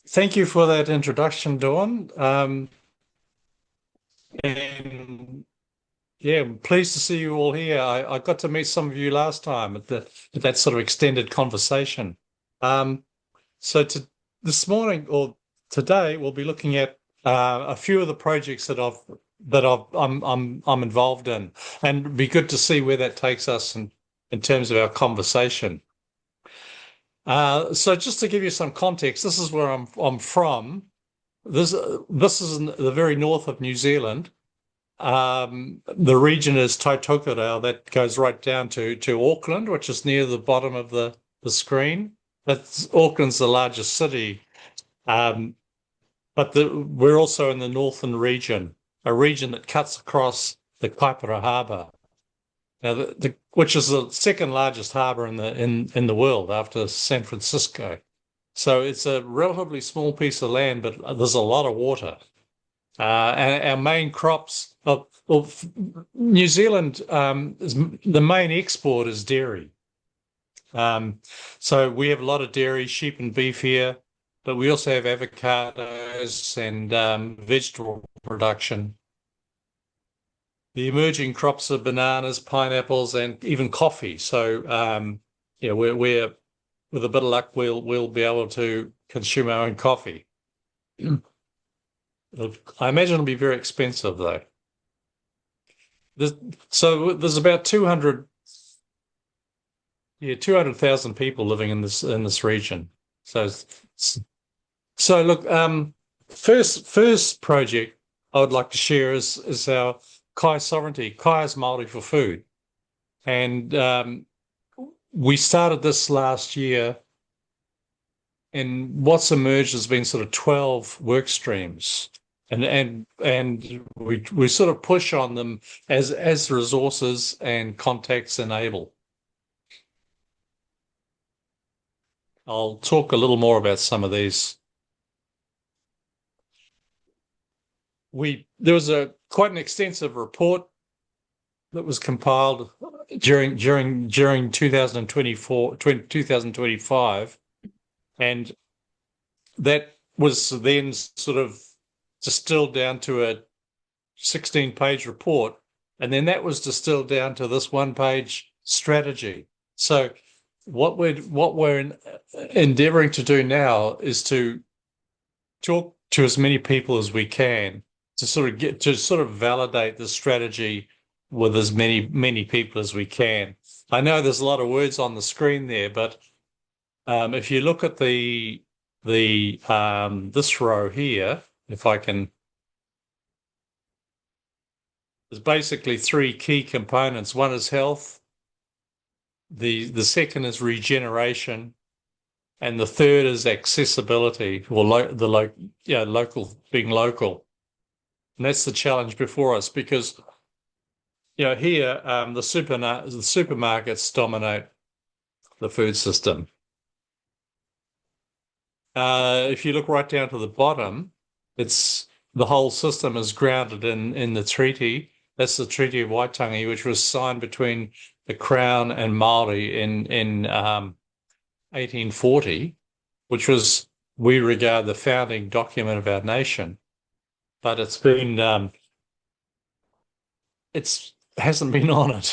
Thank you for that introduction, Dawn. And yeah, I'm pleased to see you all here. I got to meet some of you last time at that sort of extended conversation. Um, so this morning or today, we'll be looking at a few of the projects I'm involved in, and it'd be good to see where that takes us in terms of our conversation. So just to give you some context, this is where I'm from. This is in the very north of New Zealand. The region is Tai Tokerau that goes right down to Auckland, which is near the bottom of the screen. Auckland's the largest city, um, but we're also in the northern region, a region that cuts across the Kaipara Harbour. Now, which is the second largest harbour in the world after San Francisco. So it's a relatively small piece of land, but there's a lot of water. And our main crops of New Zealand the main export is dairy. Um, so we have a lot of dairy, sheep and beef here, but we also have avocados and vegetable production. The emerging crops are bananas, pineapples, and even coffee. So yeah, we're with a bit of luck, we'll be able to consume our own coffee. I imagine it'll be very expensive though. There's, so there's about 200,000 people living in this region. So look, first project I would like to share is our Kai sovereignty. Kai is Māori for food, and we started this last year. And what's emerged has been sort of 12 work streams. And we sort of push on them as resources and contacts enable. I'll talk a little more about some of these. There was a quite an extensive report that was compiled during 2025, and that was then sort of distilled down to a 16-page report, and then that was distilled down to this one-page strategy. So what we're endeavoring to do now is to talk to as many people as we can to sort of validate the strategy with as many people as we can. I know there's a lot of words on the screen there, but if you look at the this row here, if I can, there's basically three key components. One is health, the second is regeneration, and the third is accessibility, or local, being local. And that's the challenge before us because here the supermarkets dominate the food system. If you look right down to the bottom, it's the whole system is grounded in the treaty. That's the Treaty of Waitangi, which was signed between the Crown and Māori in 1840, which was, we regard, the founding document of our nation. But it's hasn't been honoured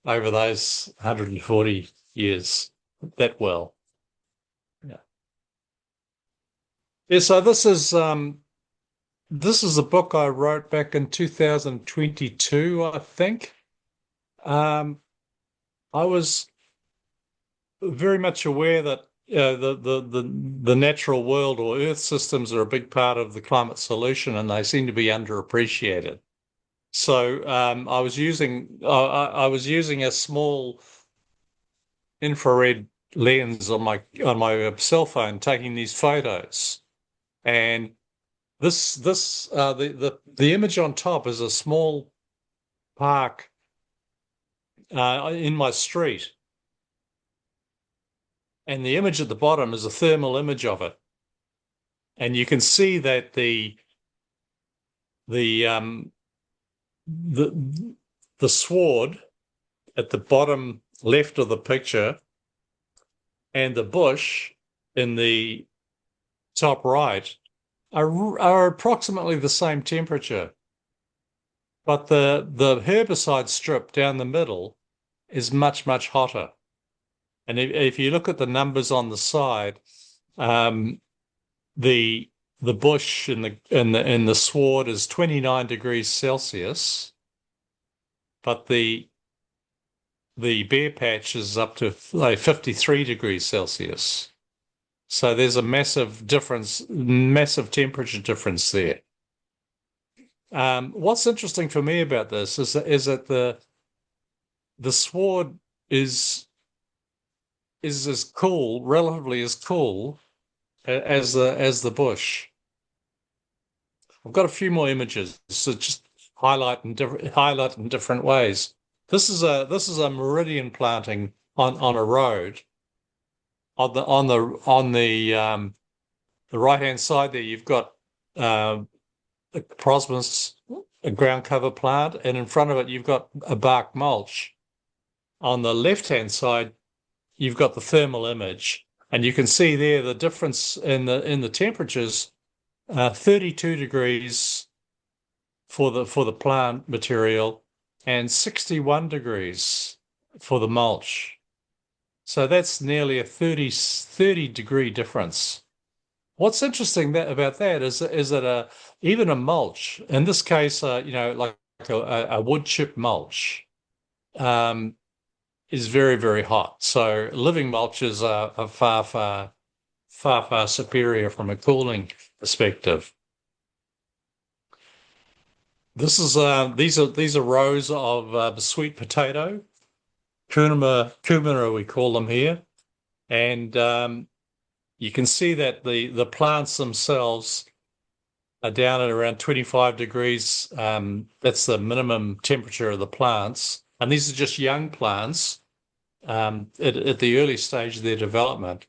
over those 140 years that well. Yeah. Yeah, so this is a book I wrote back in 2022, I think. Um, I was very much aware that the natural world or Earth systems are a big part of the climate solution, and they seem to be underappreciated. So I was using a small infrared lens on my cell phone, taking these photos, and the image on top is a small park in my street, and the image at the bottom is a thermal image of it, and you can see that the um the the sward at the bottom left of the picture and the bush in the top right are approximately the same temperature, but the herbicide strip down the middle is much, much hotter. And if you look at the numbers on the side, um, the the bush in the sward is 29 degrees Celsius, but the bare patch is up to like 53 degrees Celsius. So there's a massive difference, massive temperature difference there. What's interesting for me about this is that the sward is as cool, relatively as cool as the bush. I've got a few more images, so just highlight in different ways. This is a meridian planting on a road. On the right hand side there, you've got a prosmus, a ground cover plant, and in front of it you've got a bark mulch. On the left hand side, you've got the thermal image, and you can see there the difference in the temperatures. 32 degrees for the plant material and 61 degrees for the mulch. So that's nearly a 30 degree difference. What's interesting about that is that even a mulch, in this case, like a wood chip mulch, um, is very, very hot. So living mulches are far, far, far, far superior from a cooling perspective. These are rows of sweet potato, kumara we call them here, and you can see that the plants themselves are down at around 25 degrees. That's the minimum temperature of the plants, and these are just young plants at the early stage of their development.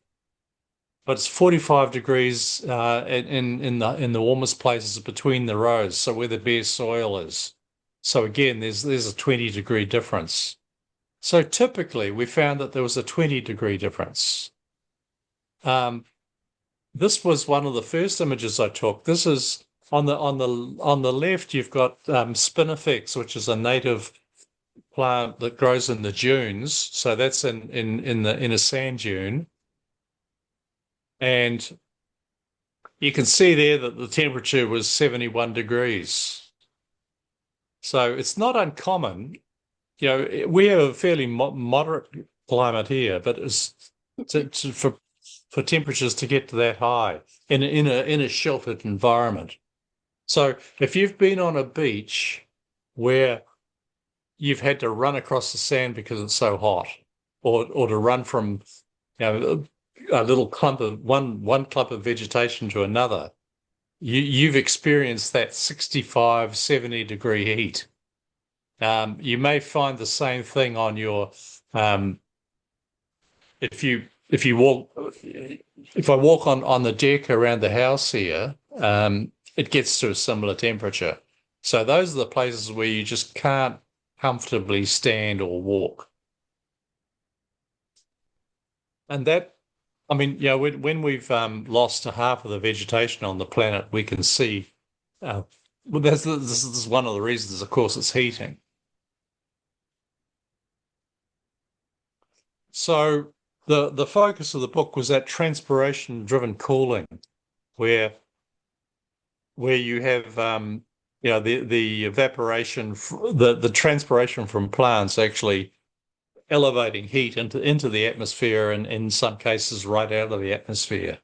But it's 45 degrees in the warmest places between the rows, so where the bare soil is. So again, there's a 20-degree difference. So typically, we found that there was a 20-degree difference. This was one of the first images I took. This is on the left. You've got spinifex, which is a native plant that grows in the dunes. So that's in a sand dune. And you can see there that the temperature was 71 degrees. So it's not uncommon. We have a fairly moderate climate here, but for temperatures to get to that high in a sheltered environment. So if you've been on a beach where you've had to run across the sand because it's so hot, or to run from a little clump of one clump of vegetation to another, you've experienced that 65, 70 degree heat. You may find the same thing on your if I walk on the deck around the house here, it gets to a similar temperature. So those are the places where you just can't comfortably stand or walk. And that, I mean, when we've lost half of the vegetation on the planet, we can see. Well, this is one of the reasons, of course, it's heating. So the focus of the book was that transpiration-driven cooling, where you have the evaporation, the transpiration from plants actually elevating heat into the atmosphere, and in some cases right out of the atmosphere.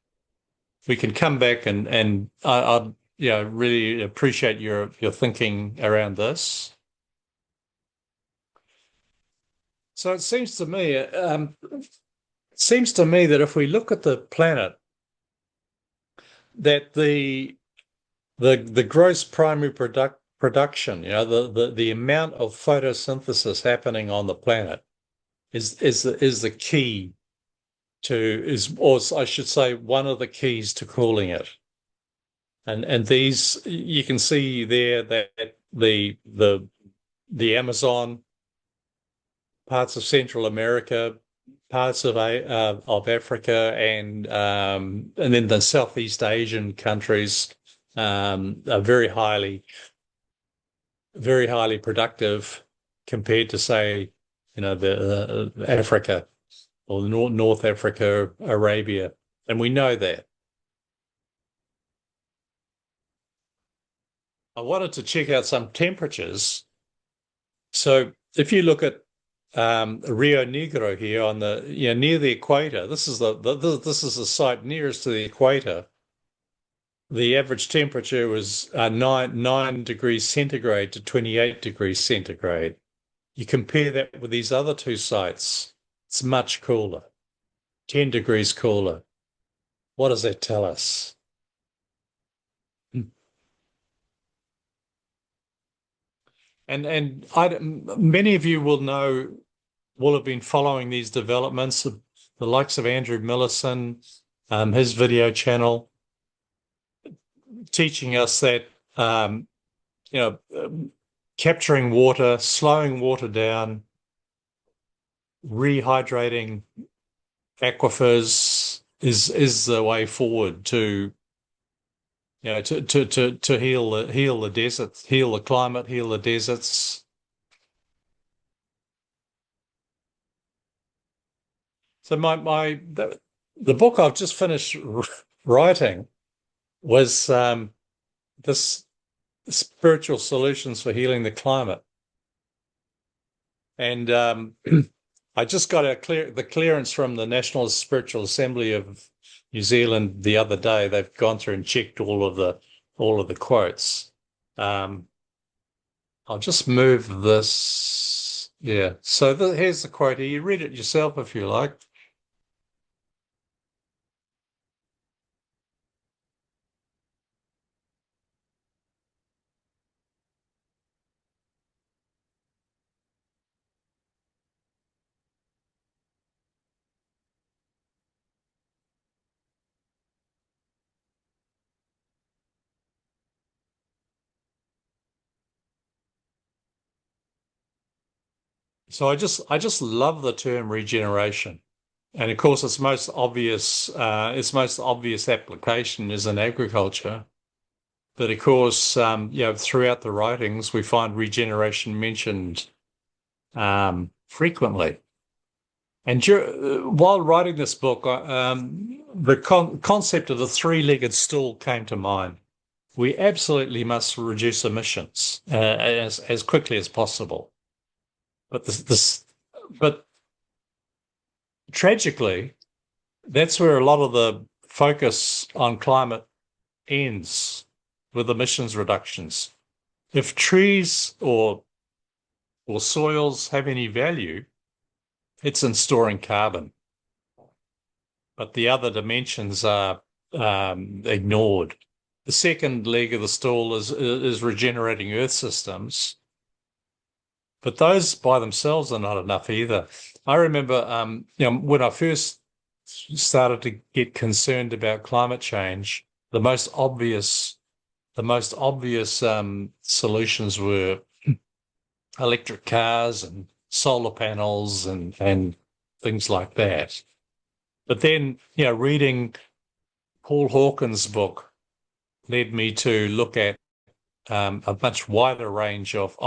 We can come back and I'd really appreciate your thinking around this. So it seems to me that if we look at the planet, that the gross primary production, the amount of photosynthesis happening on the planet is the key or I should say, one of the keys to cooling it. And these, you can see there that the Amazon, parts of Central America, parts of Africa and then the Southeast Asian countries are very highly productive compared to, say, the Africa or the North Africa, Arabia, and we know that. I wanted to check out some temperatures. So if you look at Rio Negro here on the near the equator, this is this is the site nearest to the equator. The average temperature was 9 degrees centigrade to 28 degrees centigrade. You compare that with these other two sites, it's much cooler, 10 degrees cooler. What does that tell us? And many of you will have been following these developments, the likes of Andrew Millison, his video channel, teaching us that you know capturing water, slowing water down, rehydrating aquifers is the way forward to to heal the deserts, heal the climate, heal the deserts. So the book I've just finished writing was this spiritual solutions for healing the climate, and I just got the clearance from the National Spiritual Assembly of New Zealand the other day. They've gone through and checked all of the quotes. I'll just move this. Yeah. So here's the quote here. You read it yourself if you like. So I just love the term regeneration. And of course, its most obvious application is in agriculture. But of course, throughout the writings, we find regeneration mentioned frequently. And while writing this book, the concept of the three-legged stool came to mind. We absolutely must reduce emissions as quickly as possible. But tragically, that's where a lot of the focus on climate ends with emissions reductions. If trees or soils have any value, it's in storing carbon. But the other dimensions are ignored. The second leg of the stool is regenerating earth systems. But those by themselves are not enough either. I remember, when I first started to get concerned about climate change, the most obvious solutions were electric cars and solar panels and things like that. But then, reading Paul Hawken's book led me to look at a much wider range of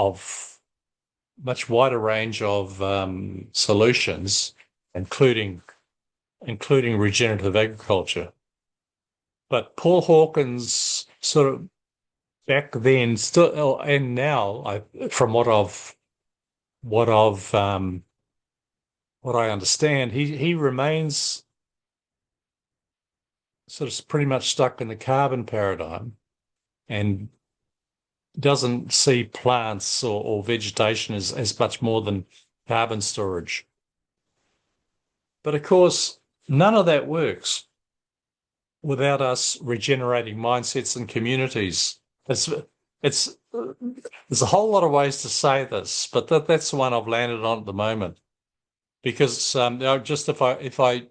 solutions, including regenerative agriculture. But Paul Hawkins sort of back then, still and now, from what I understand, he remains sort of pretty much stuck in the carbon paradigm and doesn't see plants or vegetation as much more than carbon storage. But of course, none of that works without us regenerating mindsets and communities. There's a whole lot of ways to say this, but that's the one I've landed on at the moment. Because just if I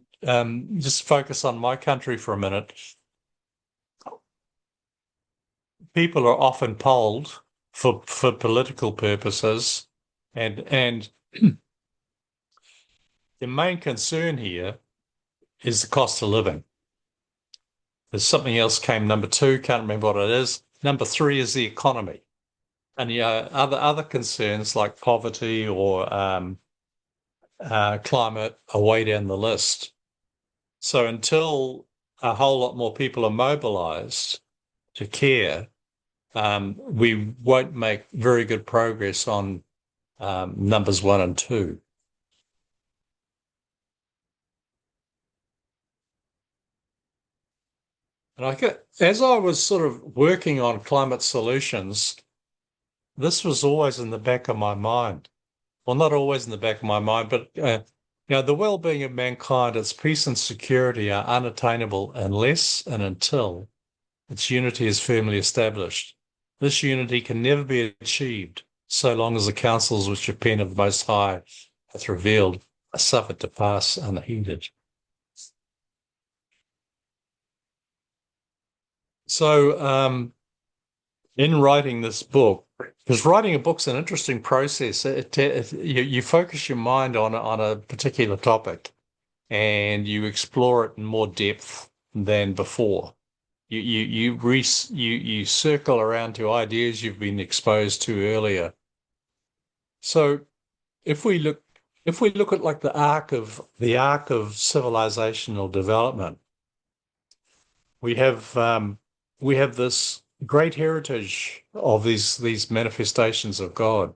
just focus on my country for a minute, people are often polled for political purposes, and the main concern here is the cost of living. There's something else came number two, can't remember what it is. Number three is the economy. And other concerns like poverty or climate are way down the list. So until a whole lot more people are mobilized to care, we won't make very good progress on numbers one and two. And as I was sort of working on climate solutions, this was always in the back of my mind. Well, not always in the back of my mind, but the well-being of mankind, its peace and security are unattainable unless and until its unity is firmly established. This unity can never be achieved so long as the counsels which the pen of the Most High hath revealed are suffered to pass unheeded. So, in writing this book, because writing a book's an interesting process. You focus your mind on a particular topic, and you explore it in more depth than before. You circle around to ideas you've been exposed to earlier. So if we look at like the arc of civilizational development, we have this great heritage of these manifestations of God.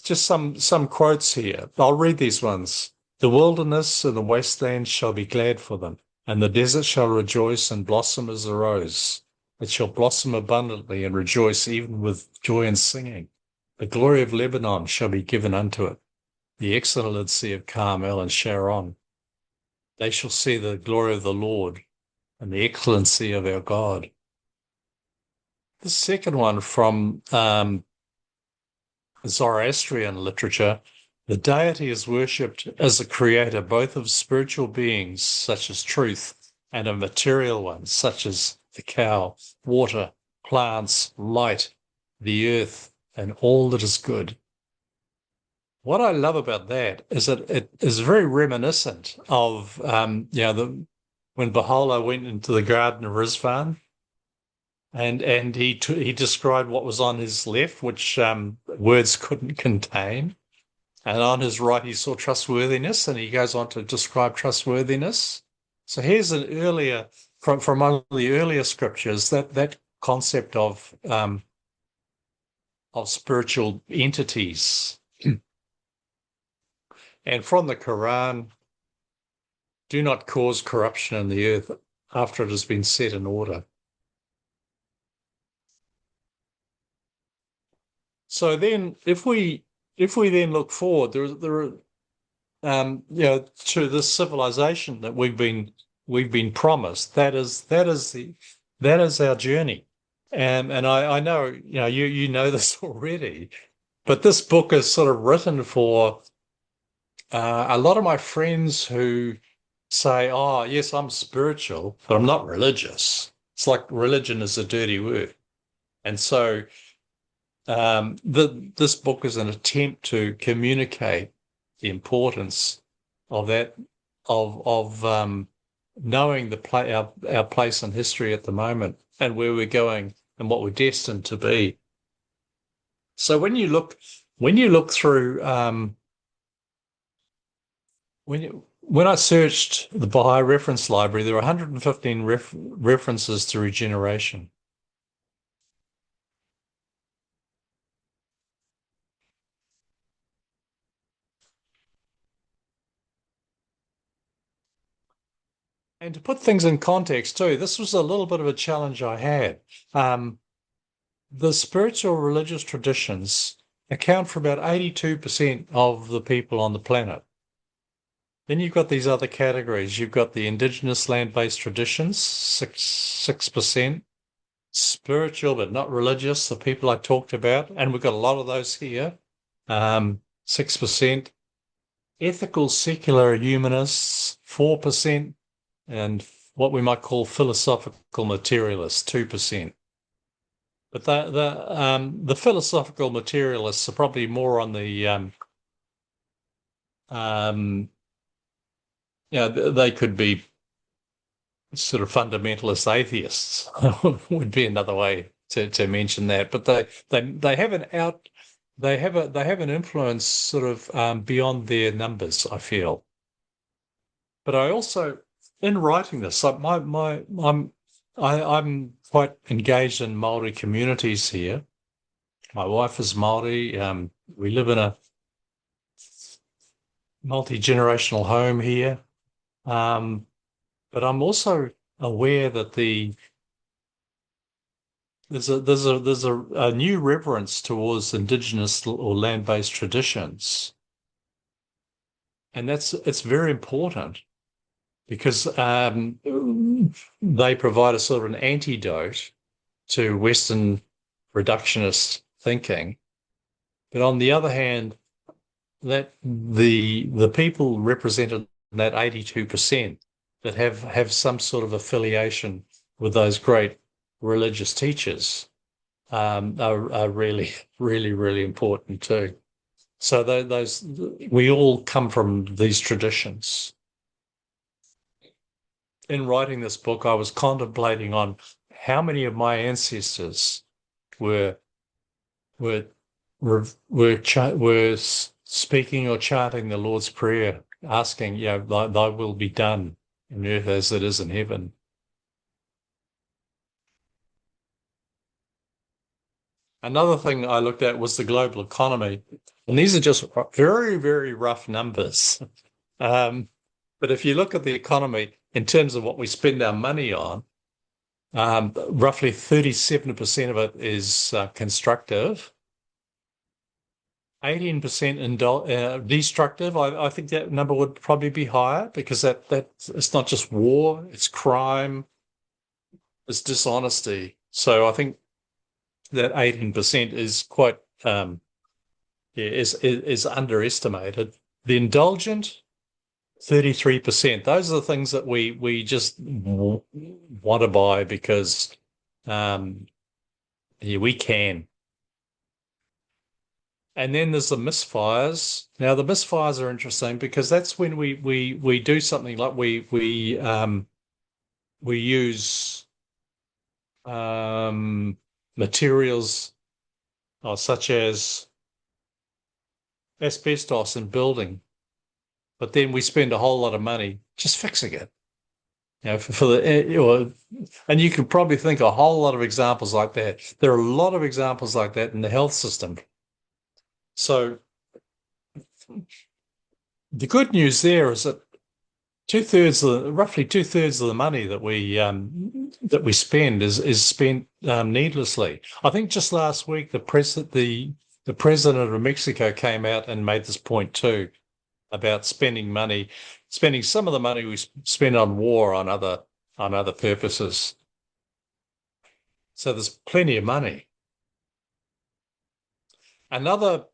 Just some quotes here. I'll read these ones. The wilderness and the wasteland shall be glad for them, and the desert shall rejoice and blossom as the rose. It shall blossom abundantly and rejoice even with joy and singing. The glory of Lebanon shall be given unto it, the excellency of Carmel and Sharon. They shall see the glory of the Lord and the excellency of our God. The second one from Zoroastrian literature, the deity is worshipped as the creator both of spiritual beings such as truth and of material ones such as the cow, water, plants, light, the earth, and all that is good. What I love about that is that it is very reminiscent of when Baha'u'llah went into the Garden of Rizwan, and he described what was on his left, which words couldn't contain, and on his right he saw trustworthiness, and he goes on to describe trustworthiness. So here's an earlier from one of the earlier scriptures that concept of spiritual entities. And from the Quran, do not cause corruption in the earth after it has been set in order. So then, if we then look forward, to this civilization that we've been promised. That is our journey, and I know you know this already, but this book is sort of written for a lot of my friends who say, "Oh, yes, I'm spiritual, but I'm not religious." It's like religion is a dirty word, and so this book is an attempt to communicate the importance of that of knowing our place in history at the moment and where we're going and what we're destined to be. So when you look through when I searched the Baha'i Reference Library, there are 115 references to regeneration. And to put things in context too, this was a little bit of a challenge I had. The spiritual religious traditions account for about 82% of the people on the planet. Then you've got these other categories. You've got the indigenous land-based traditions, 6%, spiritual but not religious, the people I talked about, and we've got a lot of those here, 6%, ethical secular humanists, 4%, and what we might call philosophical materialists, 2%. But the philosophical materialists are probably more on the um, they could be sort of fundamentalist atheists would be another way to mention that. But they have an out they have an influence sort of beyond their numbers, I feel. But I also, in writing this, like I'm quite engaged in Māori communities here. My wife is Māori. We live in a multi-generational home here. But I'm also aware that there's a new reverence towards indigenous or land-based traditions, and it's very important because they provide a sort of an antidote to Western reductionist thinking. But on the other hand, that the people represented in that 82% that have some sort of affiliation with those great religious teachers are really, really, really important too. So those we all come from these traditions. In writing this book, I was contemplating on how many of my ancestors were were were speaking or chanting the Lord's Prayer, asking, thy will be done in earth as it is in heaven. Another thing I looked at was the global economy, and these are just very, very rough numbers. But if you look at the economy in terms of what we spend our money on, roughly 37% of it is constructive, 18% destructive. I think that number would probably be higher because that it's not just war, it's crime, it's dishonesty. So I think that 18% is quite is underestimated. The indulgent, 33%. Those are the things that we just want to buy because we can. And then there's the misfires. Now the misfires are interesting because that's when we do something like we use materials such as asbestos in building, but then we spend a whole lot of money just fixing it. For the and you can probably think a whole lot of examples like that. There are a lot of examples like that in the health system. So the good news there is that roughly two thirds of the money that we spend is spent needlessly. I think just last week the president of Mexico came out and made this point too about spending some of the money we spend on war on other purposes. So there's plenty of money. Another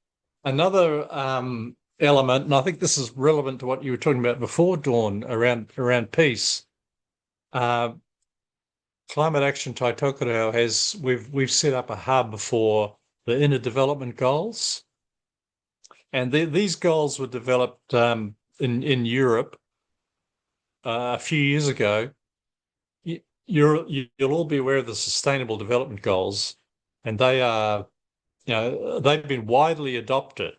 element, and I think this is relevant to what you were talking about before, Dawn, around peace. Climate Action Tai Tokerau we've set up a hub for the inner development goals, and these goals were developed in Europe a few years ago. You'll all be aware of the Sustainable Development Goals, and they've been widely adopted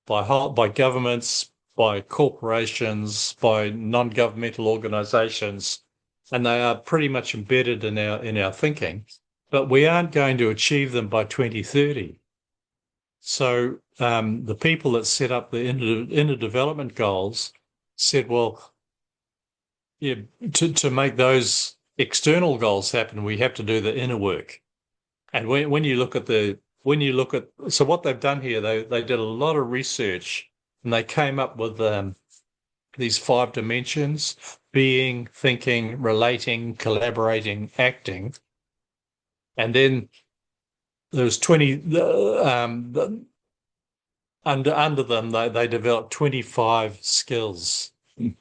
by governments, by corporations, by non-governmental organizations, and they are pretty much embedded in our thinking. But we aren't going to achieve them by 2030. So the people that set up the inner development goals said, well, to make those external goals happen, we have to do the inner work. And when you look at so what they've done here, they did a lot of research and they came up with these 5 dimensions: being, thinking, relating, collaborating, acting. And then there's 20 under them they developed 25 skills. And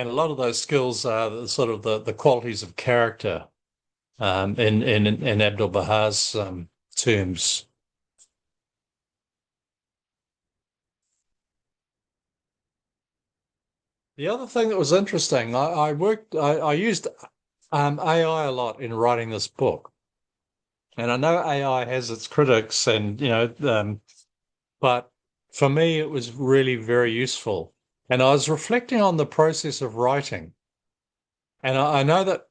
a lot of those skills are sort of the qualities of character. in Abdul Bahar's terms. The other thing that was interesting, I used AI a lot in writing this book, and I know AI has its critics, and but for me it was really very useful. And I was reflecting on the process of writing, and I know that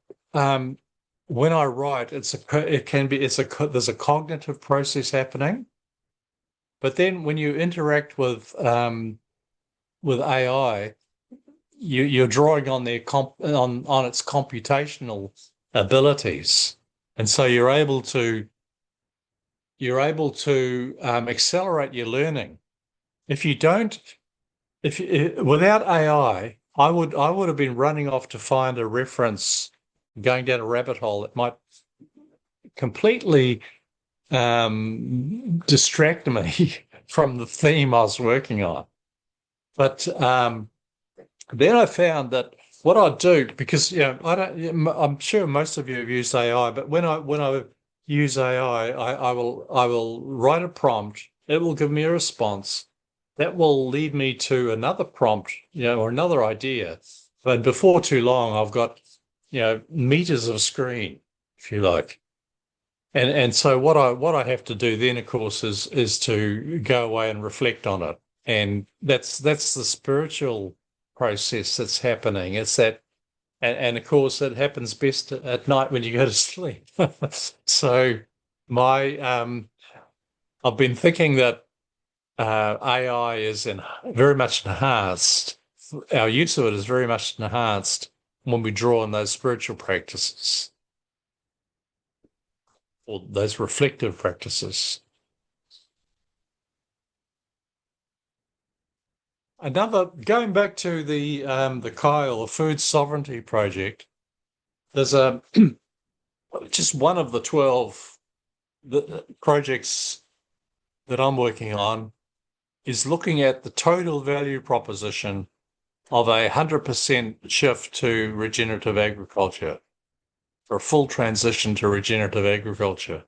when I write, there's a cognitive process happening, but then when you interact with AI, you're drawing on on its computational abilities, and so accelerate your learning. If you don't, if you, Without AI, I would have been running off to find a reference, going down a rabbit hole that might completely distract me from the theme I was working on. But then I found that what I do, because I'm sure most of you have used AI, but when I use AI, I will write a prompt. It will give me a response. That will lead me to another prompt, or another idea. But before too long, I've got, meters of screen, if you like. And so what I have to do then, of course, is to go away and reflect on it. And that's the spiritual process that's happening. It's that, and of course, it happens best at night when you go to sleep. So my I've been thinking that AI is very much enhanced. Our use of it is very much enhanced when we draw on those spiritual practices or those reflective practices. Going back to the Kyle, the Food Sovereignty Project, there's just one of the 12 projects that I'm working on is looking at the total value proposition of 100% shift to regenerative agriculture, or a full transition to regenerative agriculture.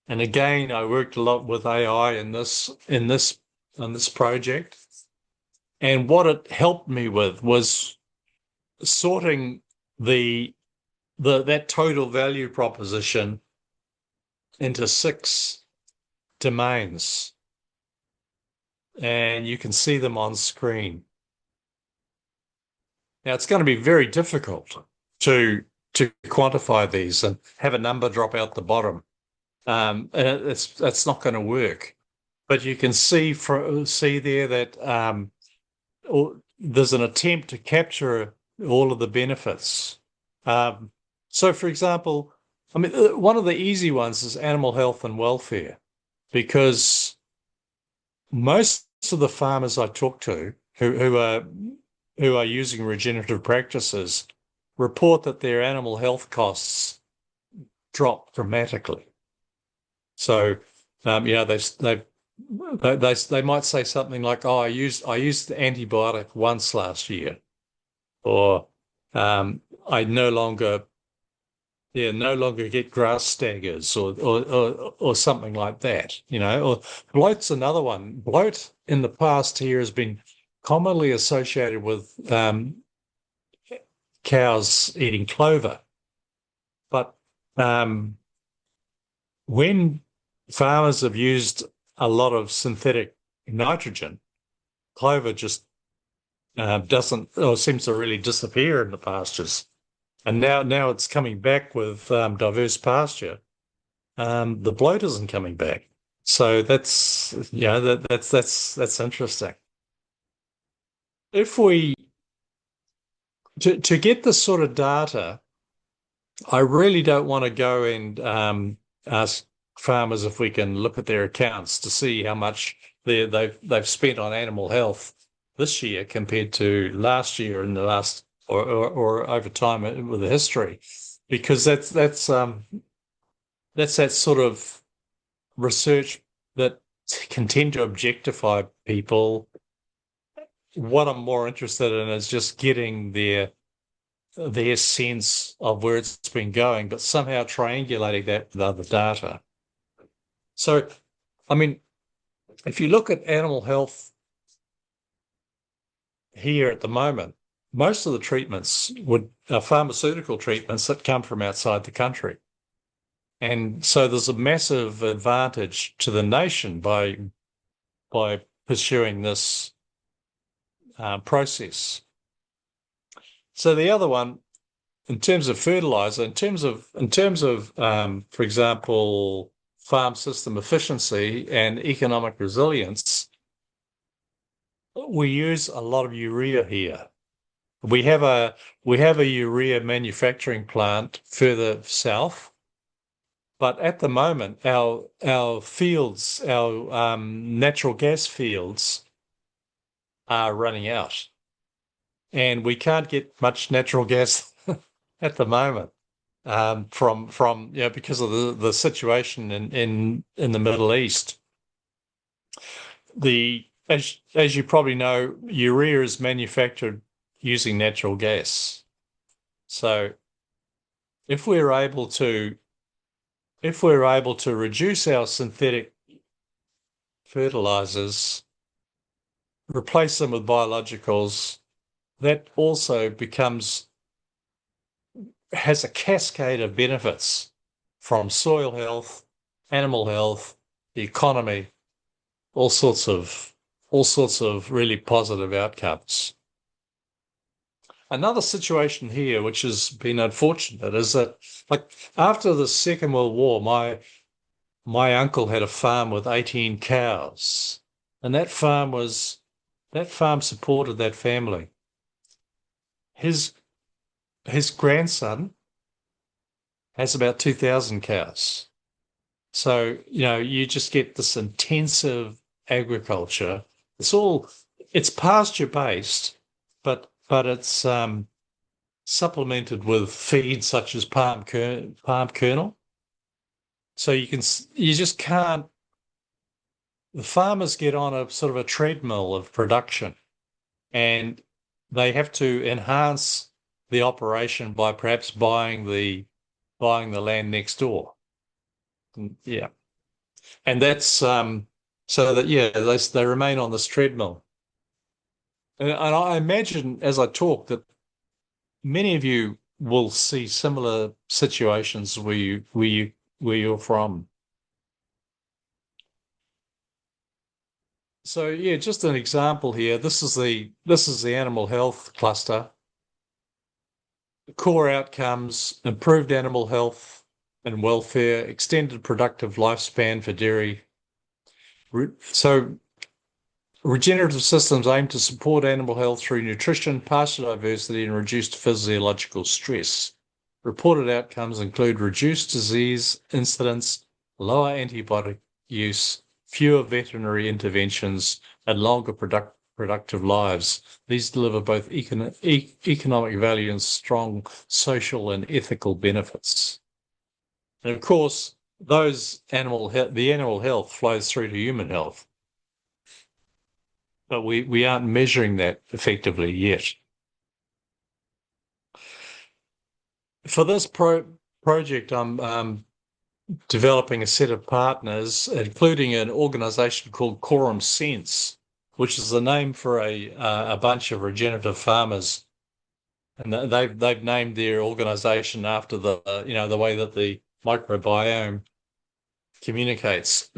And again, I worked a lot with AI in this project. And what it helped me with was sorting that total value proposition into 6 domains. And you can see them on screen. Now, it's going to be very difficult to quantify these and have a number drop out the bottom. And that's not going to work. But you can see there that there's an attempt to capture all of the benefits. So, for example, I mean, one of the easy ones is animal health and welfare, because most of the farmers I talk to who are using regenerative practices report that their animal health costs drop dramatically. So, they might say something like, "Oh, I used the antibiotic once last year," or "I no longer get grass staggers," or something like that. Or bloat's another one. Bloat in the past here has been commonly associated with cows eating clover, but when farmers have used a lot of synthetic nitrogen, clover just doesn't, or seems to really disappear in the pastures. And now it's coming back with diverse pasture. The bloat isn't coming back. So that's interesting. If we to get this sort of data, I really don't want to go and ask farmers if we can look at their accounts to see how much they've spent on animal health this year compared to last year and the last or over time with the history, because that's that sort of research that can tend to objectify people. What I'm more interested in is just getting their their sense of where it's been going, but somehow triangulating that with other data. So, I mean, if you look at animal health here at the moment, most of the treatments are pharmaceutical treatments that come from outside the country. And so there's a massive advantage to the nation by pursuing this process. So the other one, in terms of fertilizer, in terms of for example, farm system efficiency and economic resilience, we use a lot of urea here. We have a urea manufacturing plant further south, but at the moment our fields, our natural gas fields are running out, and we can't get much natural gas at the moment from because of the situation in the Middle East. As you probably know, urea is manufactured using natural gas. So if we're able to reduce our synthetic fertilizers, replace them with biologicals, that also has a cascade of benefits from soil health, animal health, the economy, all sorts of really positive outcomes. Another situation here, which has been unfortunate, is that like after the Second World War, my uncle had a farm with 18 cows, and that farm supported that family. His grandson has about 2,000 cows. So, you just get this intensive agriculture. It's pasture based, but it's supplemented with feeds such as palm kernel. So the farmers get on a sort of a treadmill of production, and they have to enhance the operation by perhaps buying the land next door. Yeah. And that's so that they remain on this treadmill. And I imagine as I talk that many of you will see similar situations where you're from. So yeah, just an example here. This is the animal health cluster. Core outcomes: improved animal health and welfare, extended productive lifespan for dairy. So regenerative systems aim to support animal health through nutrition, pasture diversity, and reduced physiological stress. Reported outcomes include reduced disease incidence, lower antibiotic use, fewer veterinary interventions, and longer productive lives. These deliver both economic value and strong social and ethical benefits. And of course, the animal health flows through to human health. But we aren't measuring that effectively yet. For this project, I'm developing a set of partners, including an organization called Quorum Sense, which is the name for a bunch of regenerative farmers, and they've named their organization after the way that the microbiome communicates.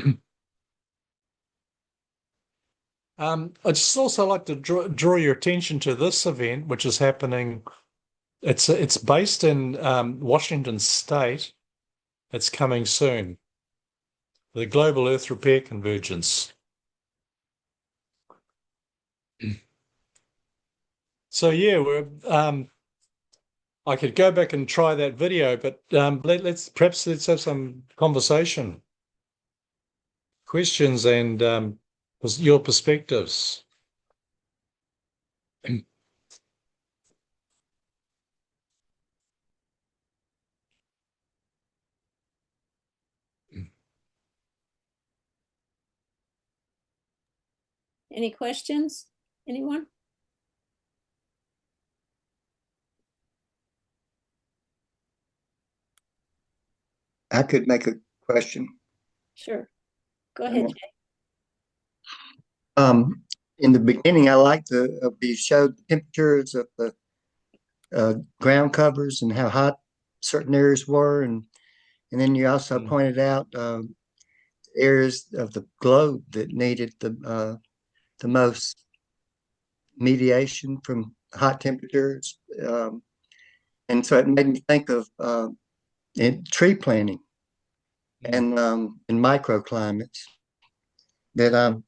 I'd just also like to draw your attention to this event, which is happening. It's based in Washington State. It's coming soon. The Global Earth Repair Convergence. So yeah, I could go back and try that video, but let's have some conversation, questions, and your perspectives. Any questions? Anyone? I could make a question. Sure. Go ahead, Jay. In the beginning, I liked you showed the temperatures of the ground covers and how hot certain areas were, and then you also pointed out areas of the globe that needed the most mediation from hot temperatures, and so it made me think of tree planting and in microclimates that I've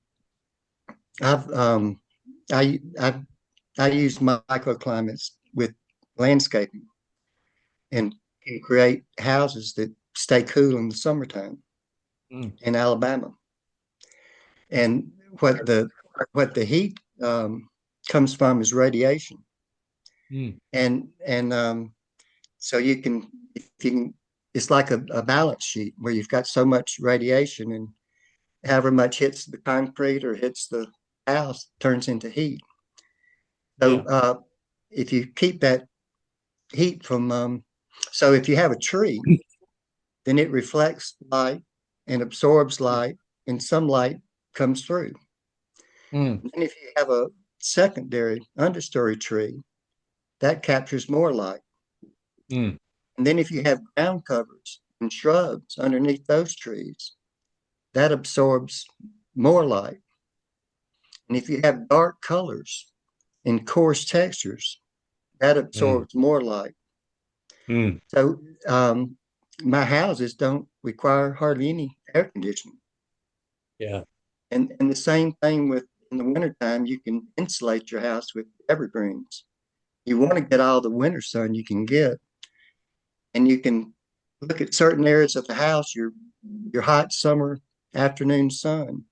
I use microclimates with landscaping and can create houses that stay cool in the summertime in Alabama. And what the heat comes from is radiation. And so it's like a balance sheet where you've got so much radiation, and however much hits the concrete or hits the house turns into heat. So if you keep that heat from, so if you have a tree, then it reflects light and absorbs light, and some light comes through. And if you have a secondary understory tree, that captures more light. And then if you have ground covers and shrubs underneath those trees, that absorbs more light. And if you have dark colors and coarse textures, that absorbs more light. So my houses don't require hardly any air conditioning. Yeah. And the same thing with in the wintertime, you can insulate your house with evergreens. You want to get all the winter sun you can get. And you can look at certain areas of the house, your hot summer afternoon sun,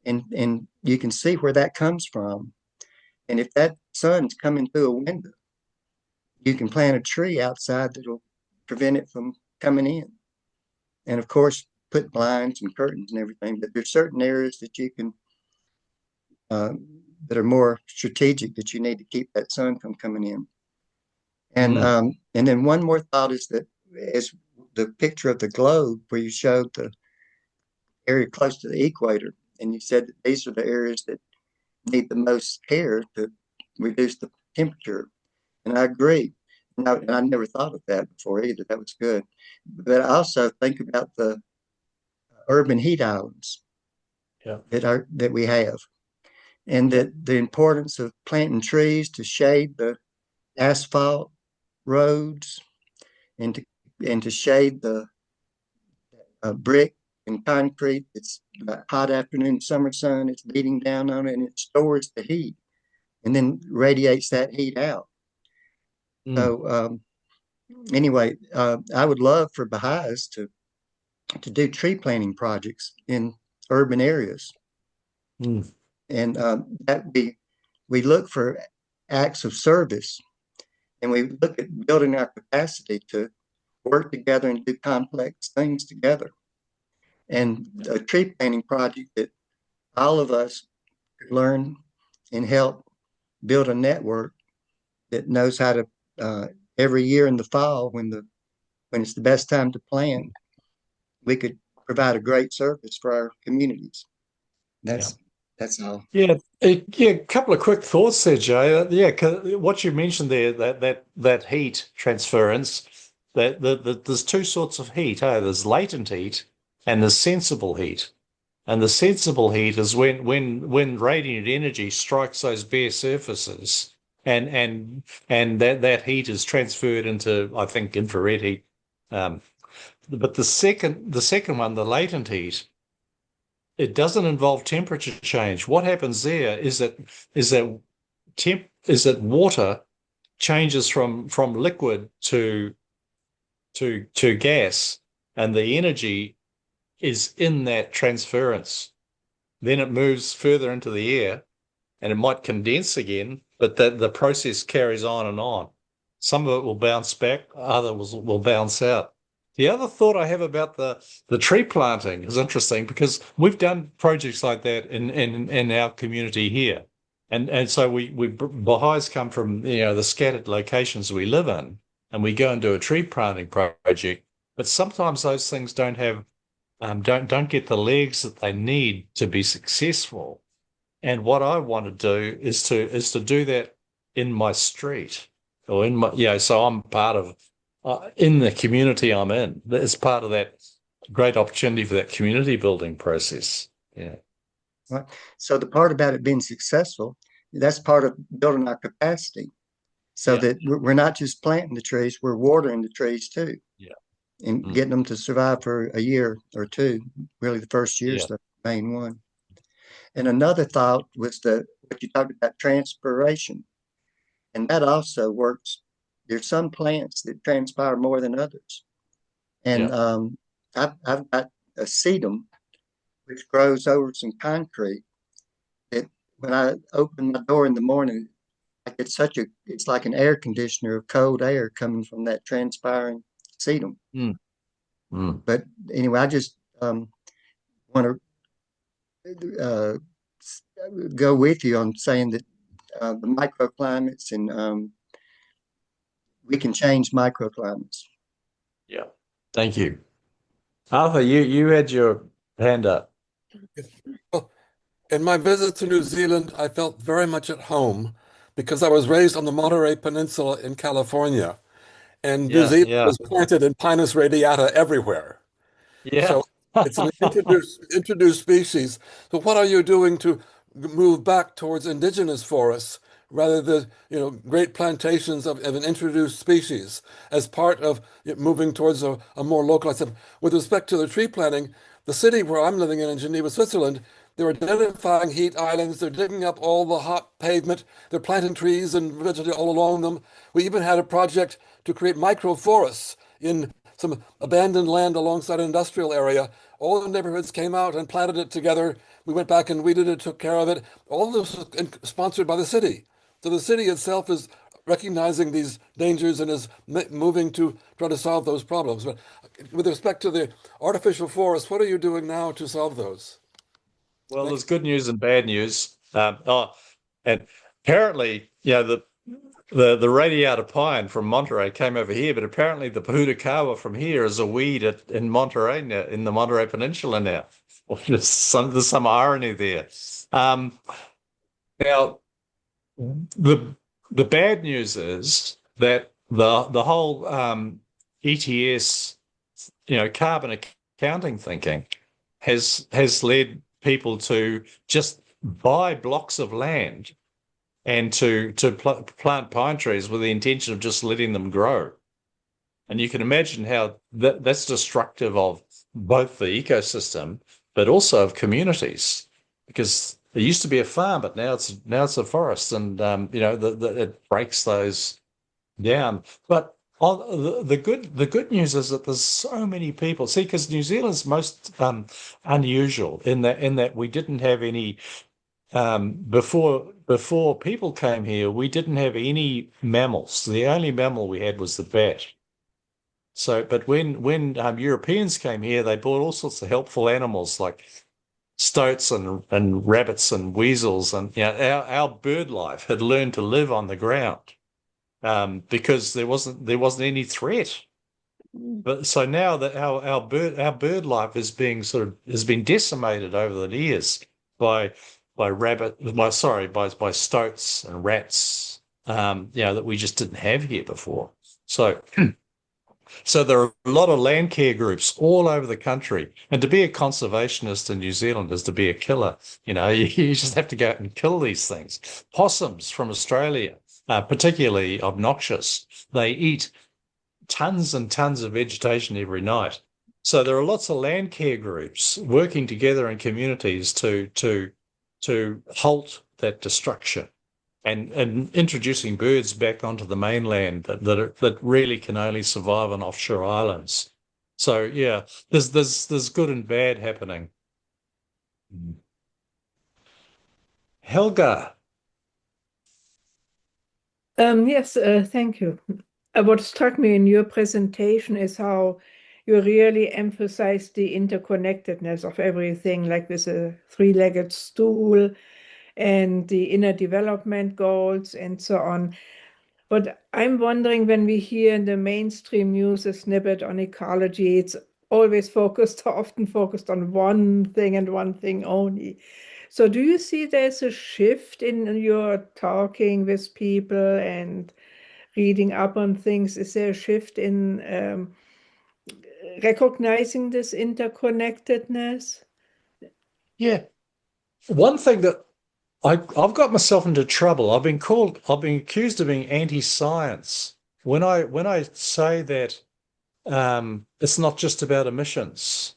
and you can see where that comes from. And if that sun's coming through a window, you can plant a tree outside that'll prevent it from coming in. And of course, put blinds and curtains and everything. But there's certain areas that you can that are more strategic that you need to keep that sun from coming in. And then one more thought is that is the picture of the globe where you showed the area close to the equator, and you said that these are the areas that need the most care to reduce the temperature. And I agree. And I never thought of that before either. That was good. But I also think about the urban heat islands that we have, and that the importance of planting trees to shade the asphalt roads and to shade the brick and concrete. It's a hot afternoon summer sun. It's beating down on it, and it stores the heat and then radiates that heat out. So anyway, I would love for Baha'is to do tree planting projects in urban areas, and that we look for acts of service, and we look at building our capacity to work together and do complex things together. And a tree planting project that all of us could learn and help build a network that knows how to every year in the fall when it's the best time to plant, we could provide a great service for our communities. That's all. Yeah, a couple of quick thoughts there, Jay. Yeah, what you mentioned there, that heat transference, there's two sorts of heat. There's latent heat and there's sensible heat. And the sensible heat is when radiant energy strikes those bare surfaces, and that heat is transferred into, I think, infrared heat. But the second one, the latent heat, it doesn't involve temperature change. What happens there is that water changes from liquid to gas, and the energy is in that transference. Then it moves further into the air, and it might condense again, but the process carries on and on. Some of it will bounce back, others will bounce out. The other thought I have about the tree planting is interesting because we've done projects like that in our community here. And so we Baha'is come from, the scattered locations we live in, and we go and do a tree planting project. but sometimes those things don't have don't get the legs that they need to be successful. And what I want to do is to do that in my street or in my so I'm part of in the community I'm in. It's part of that great opportunity for that community building process. Yeah. Right. So the part about it being successful, that's part of building our capacity, so that we're not just planting the trees, we're watering the trees too. Yeah. And getting them to survive for a year or two. Really, the first year is the main one. And another thought was what you talked about, transpiration. And that also works. There's some plants that transpire more than others. And I've got a sedum, which grows over some concrete, that when I open my door in the morning, I get it's like an air conditioner of cold air coming from that transpiring sedum. But anyway, I just want to go with you on saying that the microclimates and we can change microclimates. Yeah. Thank you. Arthur, you had your hand up. Well, in my visit to New Zealand, I felt very much at home because I was raised on the Monterey Peninsula in California, and New Zealand was planted in Pinus radiata everywhere. Yeah. So it's an introduced species. So what are you doing to move back towards indigenous forests rather than great plantations of an introduced species as part of moving towards a more localized? With respect to the tree planting, the city where I'm living in Geneva, Switzerland, they're identifying heat islands. They're digging up all the hot pavement. They're planting trees and vegetation all along them. We even had a project to create microforests in some abandoned land alongside an industrial area. All the neighborhoods came out and planted it together. We went back and weeded it, took care of it. All this was sponsored by the city. So the city itself is recognizing these dangers and is moving to try to solve those problems. But with respect to the artificial forests, what are you doing now to solve those? Well, there's good news and bad news. And apparently, the radiata pine from Monterey came over here, but apparently the pahudakawa from here is a weed in Monterey now, in the Monterey Peninsula now. Well, there's some irony there. Now, the bad news is that the whole ETS, carbon accounting thinking has led people to just buy blocks of land and to plant pine trees with the intention of just letting them grow. And you can imagine how that's destructive of both the ecosystem, but also of communities, because it used to be a farm, but now it's a forest, and it breaks those down. But the good news is that there's so many people. See, because New Zealand's most unusual in that we didn't have any before people came here. We didn't have any mammals. The only mammal we had was the bat. So, but when Europeans came here, they brought all sorts of helpful animals like stoats and rabbits and weasels, and our bird life had learned to live on the ground. Because there wasn't any threat. But so now that our bird life has been decimated over the years by stoats and rats, that we just didn't have here before. So there are a lot of land care groups all over the country, and to be a conservationist in New Zealand is to be a killer. You just have to go out and kill these things. Possums from Australia. Particularly obnoxious. They eat tons and tons of vegetation every night. So there are lots of land care groups working together in communities to halt that destruction and introducing birds back onto the mainland that really can only survive on offshore islands. So there's good and bad happening. Helga. Yes, thank you. What struck me in your presentation is how you really emphasize the interconnectedness of everything, like with a three-legged stool and the inner development goals and so on. But I'm wondering, when we hear in the mainstream news a snippet on ecology, it's always often focused on one thing and one thing only. So do you see there's a shift in your talking with people and reading up on things? Is there a shift in recognizing this interconnectedness? Yeah. One thing that I've got myself into trouble. I've been accused of being anti-science when I say that it's not just about emissions.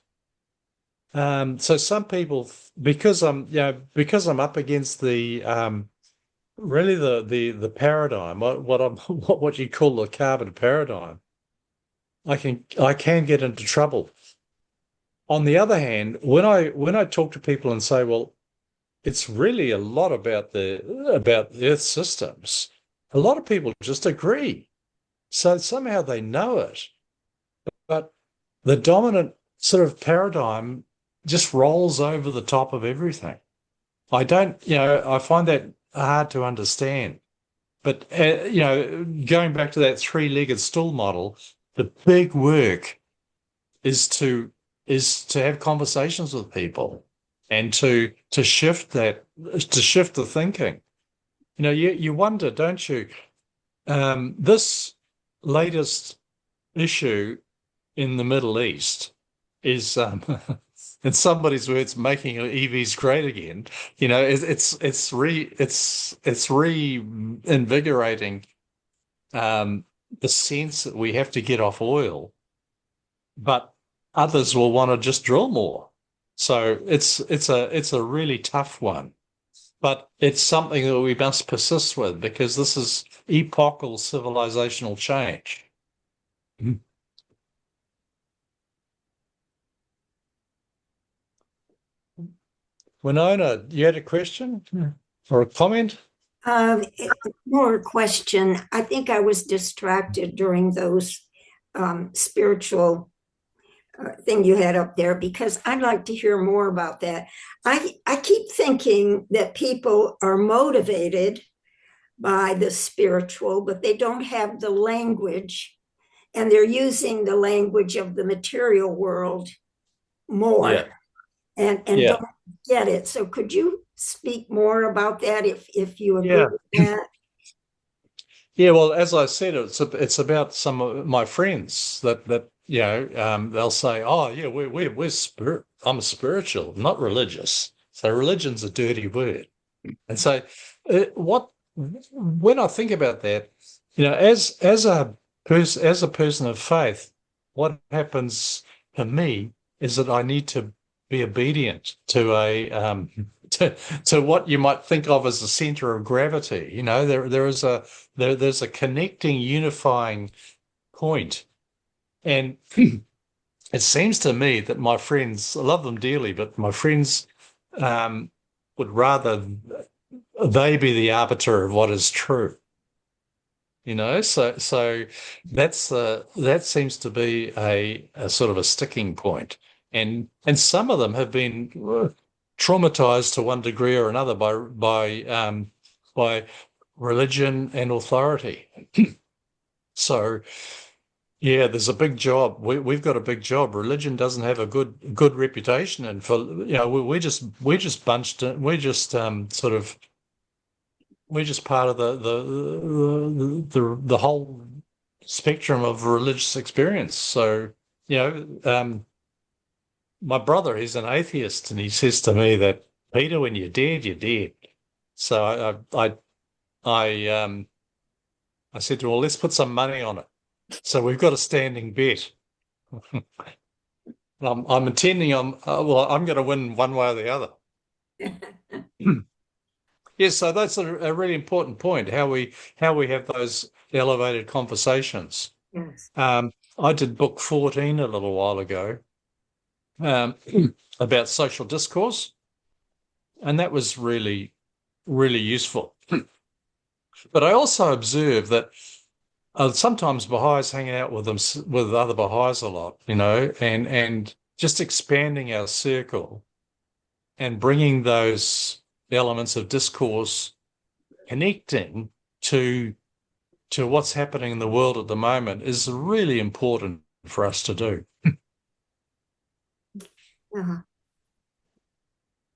So some people, because I'm up against the really the paradigm, what you call the carbon paradigm, I can get into trouble. On the other hand, when I talk to people and say, well, it's really a lot about the Earth systems, a lot of people just agree. So somehow they know it. But the dominant sort of paradigm just rolls over the top of everything. I find that hard to understand. But, going back to that three-legged stool model, the big work is to have conversations with people and to shift the thinking. You wonder, don't you? This latest issue in the Middle East is, in somebody's words, making EVs great again. It's reinvigorating the sense that we have to get off oil, but others will want to just drill more. So it's a really tough one, but it's something that we must persist with because this is epochal civilizational change. Winona, you had a question or a comment? More a question. I think I was distracted during those spiritual thing you had up there because I'd like to hear more about that. I keep thinking that people are motivated by the spiritual, but they don't have the language, and they're using the language of the material world more. Yeah. And Yeah. don't get it. So could you speak more about that if you agree Yeah. with that? Yeah, well, as I said, it's about some of my friends that they'll say, "Oh, yeah, we're spirit. I'm spiritual, not religious." So religion's a dirty word, and so when I think about that, as a person of faith, what happens to me is that I need to be obedient to to what you might think of as the center of gravity. There's a connecting, unifying point. And it seems to me that my friends, I love them dearly, but my friends would rather they be the arbiter of what is true. So that seems to be a sort of a sticking point. And some of them have been traumatized to one degree or another by religion and authority. So, yeah, there's a big job. We've got a big job. Religion doesn't have a good reputation, and we're just bunched in. We're just we're just part of the whole spectrum of religious experience. So, my brother, he's an atheist, and he says to me that, Peter, when you're dead, you're dead. So I said to him, well, let's put some money on it. So we've got a standing bet. I'm intending I'm going to win one way or the other. Yes, so that's a really important point, how we have those elevated conversations. Yes. I did book 14 a little while ago about social discourse, and that was really, really useful. But I also observed that sometimes Baha'is hanging out with other Baha'is a lot, and just expanding our circle and bringing those elements of discourse, connecting to to what's happening in the world at the moment is really important for us to do. Uh-huh.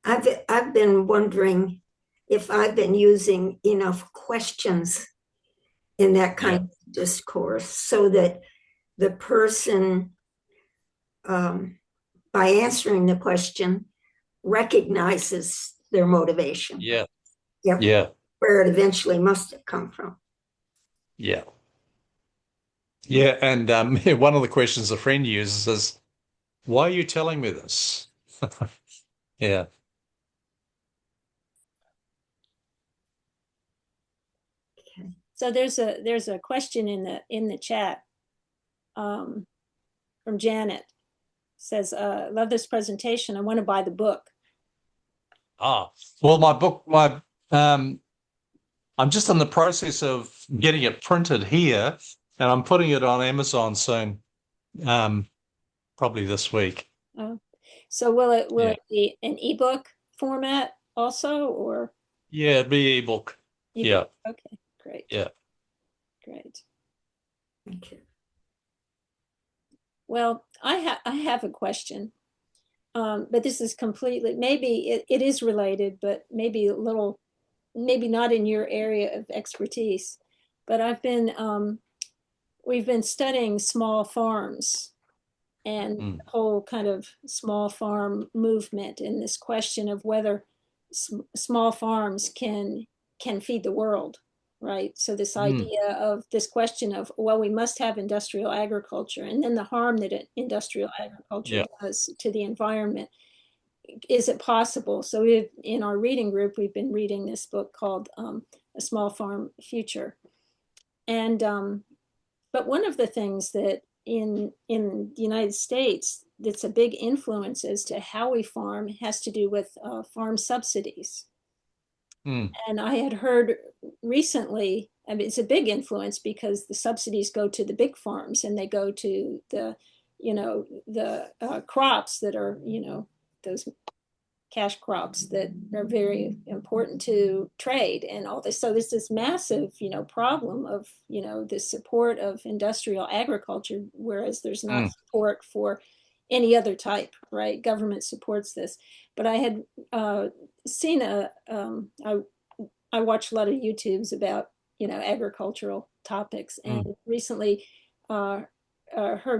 I've been wondering if I've been using enough questions in that kind of discourse so that the person, by answering the question, recognizes their motivation. Yeah. Yep. Yeah. Where it eventually must have come from. Yeah. Yeah. And one of the questions a friend uses is, why are you telling me this? Yeah. So there's a question in the chat from Janet. Says, love this presentation. I want to buy the book. Well, I'm just in the process of getting it printed here, and I'm putting it on Amazon soon, probably this week. Oh, so will it be an ebook format also, or? Yeah, it'd be ebook. Yeah. Okay, great. Yeah. Great. Thank you. Well, I have a question, but this is completely, maybe it is related, but maybe a little, maybe not in your area of expertise. But we've been studying small farms and the whole kind of small farm movement, and this question of whether small farms can feed the world. Right. So this idea of this question of, well, we must have industrial agriculture, and then the harm that industrial agriculture does to the environment. Is it possible? So in our reading group, we've been reading this book called A Small Farm Future. And but one of the things that in the United States that's a big influence as to how we farm has to do with farm subsidies. And I had heard recently, I mean, it's a big influence because the subsidies go to the big farms, and they go to the crops that are, those cash crops that are very important to trade and all this. So there's this massive, problem of, the support of industrial agriculture, whereas there's not support for any other type, right? Government supports this. But I had seen I watch a lot of YouTubes about, agricultural topics, and recently heard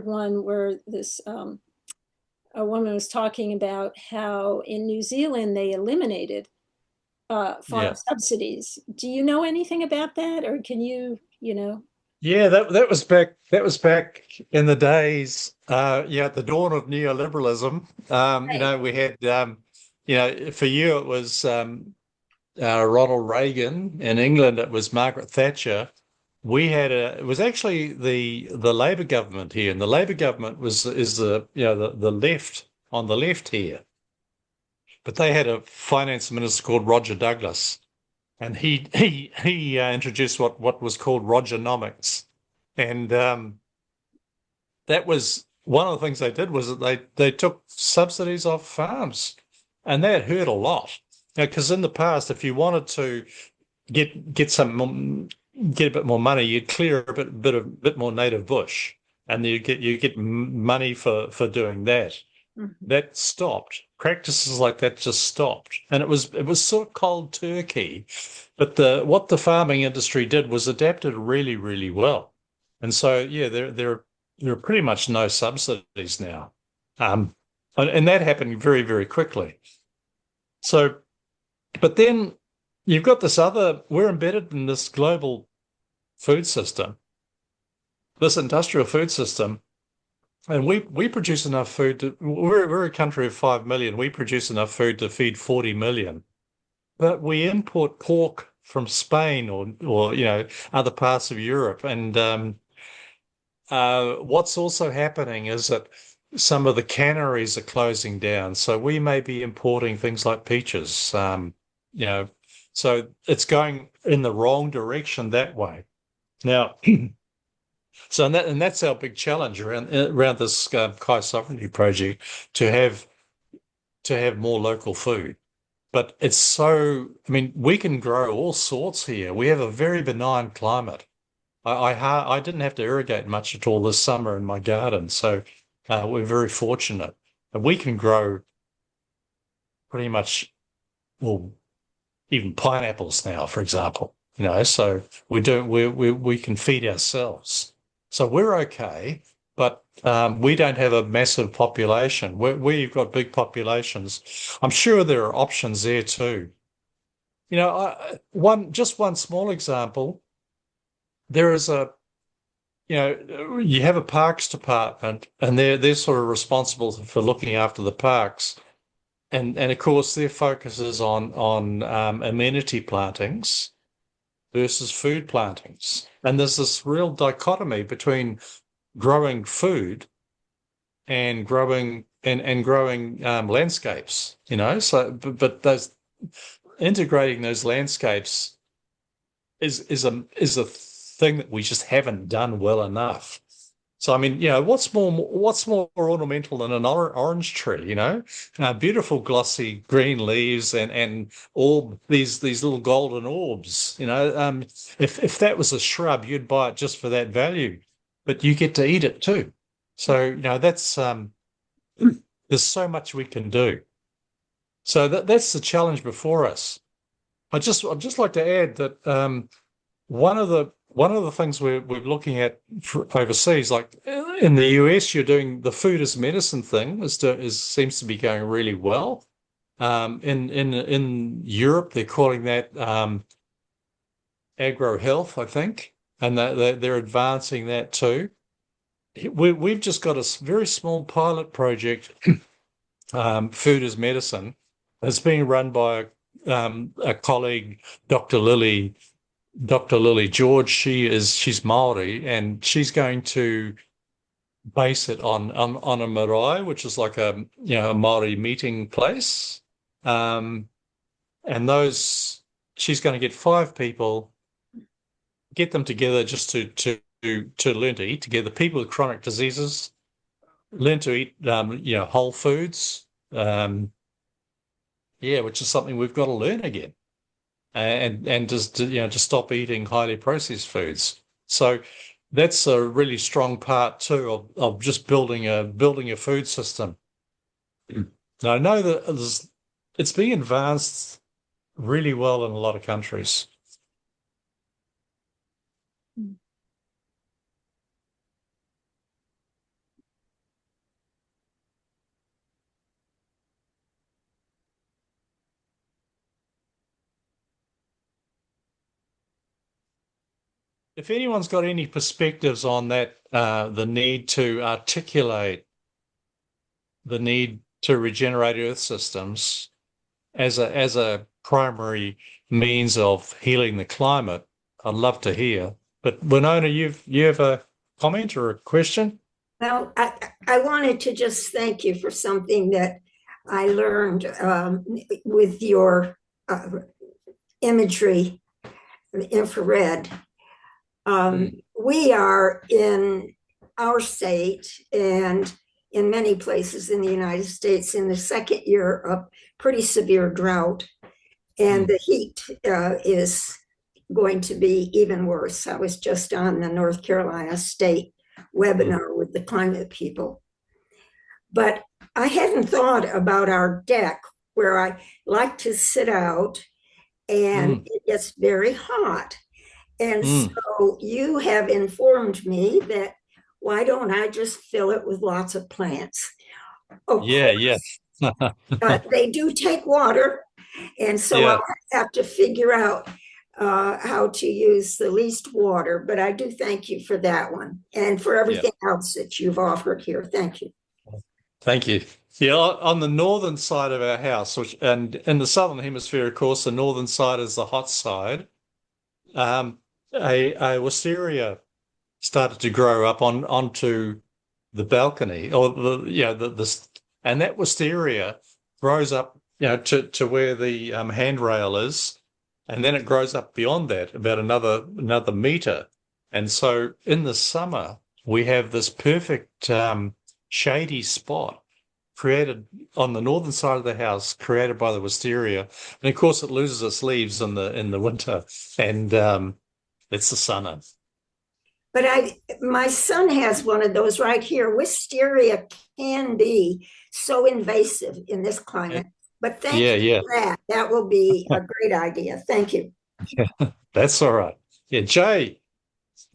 one where this a woman was talking about how in New Zealand they eliminated farm subsidies. Do you know anything about that, or can you, Yeah, that was back in the days, at the dawn of neoliberalism. Right. We had, for you it was Ronald Reagan. In England it was Margaret Thatcher. It was actually the Labour government here, and the Labour government is the left on the left here. But they had a finance minister called Roger Douglas, and he introduced what was called Rogernomics, and that was one of the things they did was that they took subsidies off farms, and that hurt a lot. Because in the past, if you wanted to get a bit more money, you'd clear a bit more native bush, and you get money for doing that. That stopped. Practices like that just stopped, and it was sort of cold turkey. But what the farming industry did was adapted really, really well, and so there are pretty much no subsidies now, and that happened very, very quickly. So, but then you've got this we're embedded in this global food system, this industrial food system, and we produce enough food we're a country of 5 million. We produce enough food to feed 40 million, but we import pork from Spain or other parts of Europe. And what's also happening is that some of the canneries are closing down, so we may be importing things like peaches. So it's going in the wrong direction that way. Now, and that's our big challenge around this Kai Sovereignty project, to have more local food. But we can grow all sorts here. We have a very benign climate. I didn't have to irrigate much at all this summer in my garden, so we're very fortunate. And we can grow pretty much, well, even pineapples now, for example. So we can feed ourselves. So we're okay, but we don't have a massive population. Where you've got big populations, I'm sure there are options there too. Just one small example. There is you have a parks department, and they're sort of responsible for looking after the parks, and of course their focus is on amenity plantings versus food plantings, and there's this real dichotomy between growing food and growing landscapes. But those integrating those landscapes is a thing that we just haven't done well enough. So I mean, what's more ornamental than an orange tree? Beautiful glossy green leaves and all these little golden orbs. If that was a shrub, you'd buy it just for that value, but you get to eat it too. So that's there's so much we can do. So that's the challenge before us. I'd just like to add that one of the things we're looking at overseas, like in the US, you're doing the food as medicine thing seems to be going really well. In Europe, they're calling that agro health, I think, and they're advancing that too. We've just got a very small pilot project, food as medicine, that's being run by a colleague, Dr. Lily George. She's Māori, and she's going to base it on a marae, which is like a Māori meeting place. And she's going to get 5 people, get them together just to learn to eat together. People with chronic diseases learn to eat whole foods. Which is something we've got to learn again. And just to stop eating highly processed foods. So that's a really strong part too of just building a food system. Now I know that it's being advanced really well in a lot of countries. If anyone's got any perspectives on that, the need to articulate the need to regenerate earth systems as a primary means of healing the climate, I'd love to hear. But Winona, you have a comment or a question? Well, I wanted to just thank you for something that I learned with your imagery, infrared. We are in our state and in many places in the United States in the second year of pretty severe drought, and the heat is going to be even worse. I was just on the North Carolina State webinar with the climate people, but I hadn't thought about our deck where I like to sit out, and it gets very hot. And so you have informed me that why don't I just fill it with lots of plants? Of course, they do take water, and so I'll have to figure out how to use the least water. But I do thank you for that one and for everything else that you've offered here. Thank you. Thank you. Yeah, on the northern side of our house, and in the southern hemisphere, of course, the northern side is the hot side. A wisteria started to grow up onto the balcony, or and that wisteria grows up, to where the handrail is, and then it grows up beyond that about another meter. And so in the summer we have this perfect shady spot created on the northern side of the house, created by the wisteria, and of course it loses its leaves in the winter, and it's the sun. But my son has one of those right here. Wisteria can be so invasive in this climate. But thank Yeah, you yeah. for that. That will be a great idea. Thank you. That's all right. Yeah, Jay.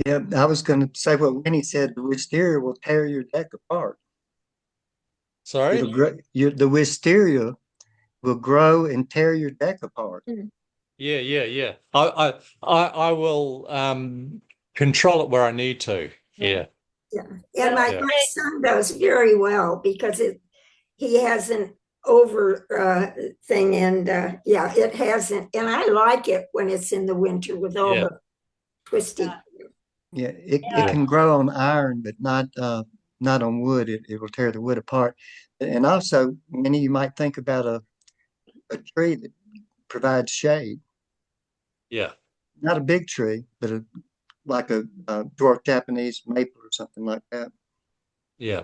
Yeah, I was going to say what Winnie said. The wisteria will tear your deck apart. Sorry? The wisteria will grow and tear your deck apart. Yeah, yeah, yeah. I will control it where I need to. Yeah. Yeah. And Well, my son does very well because he has an over thing, and yeah, it hasn't. And I like it when it's in the winter with all the twisty. Yeah, it can grow on iron, but not on wood. It will tear the wood apart. And also, many of you might think about a tree that provides shade. Yeah. Not a big tree, but like a dwarf Japanese maple or something like that. Yeah.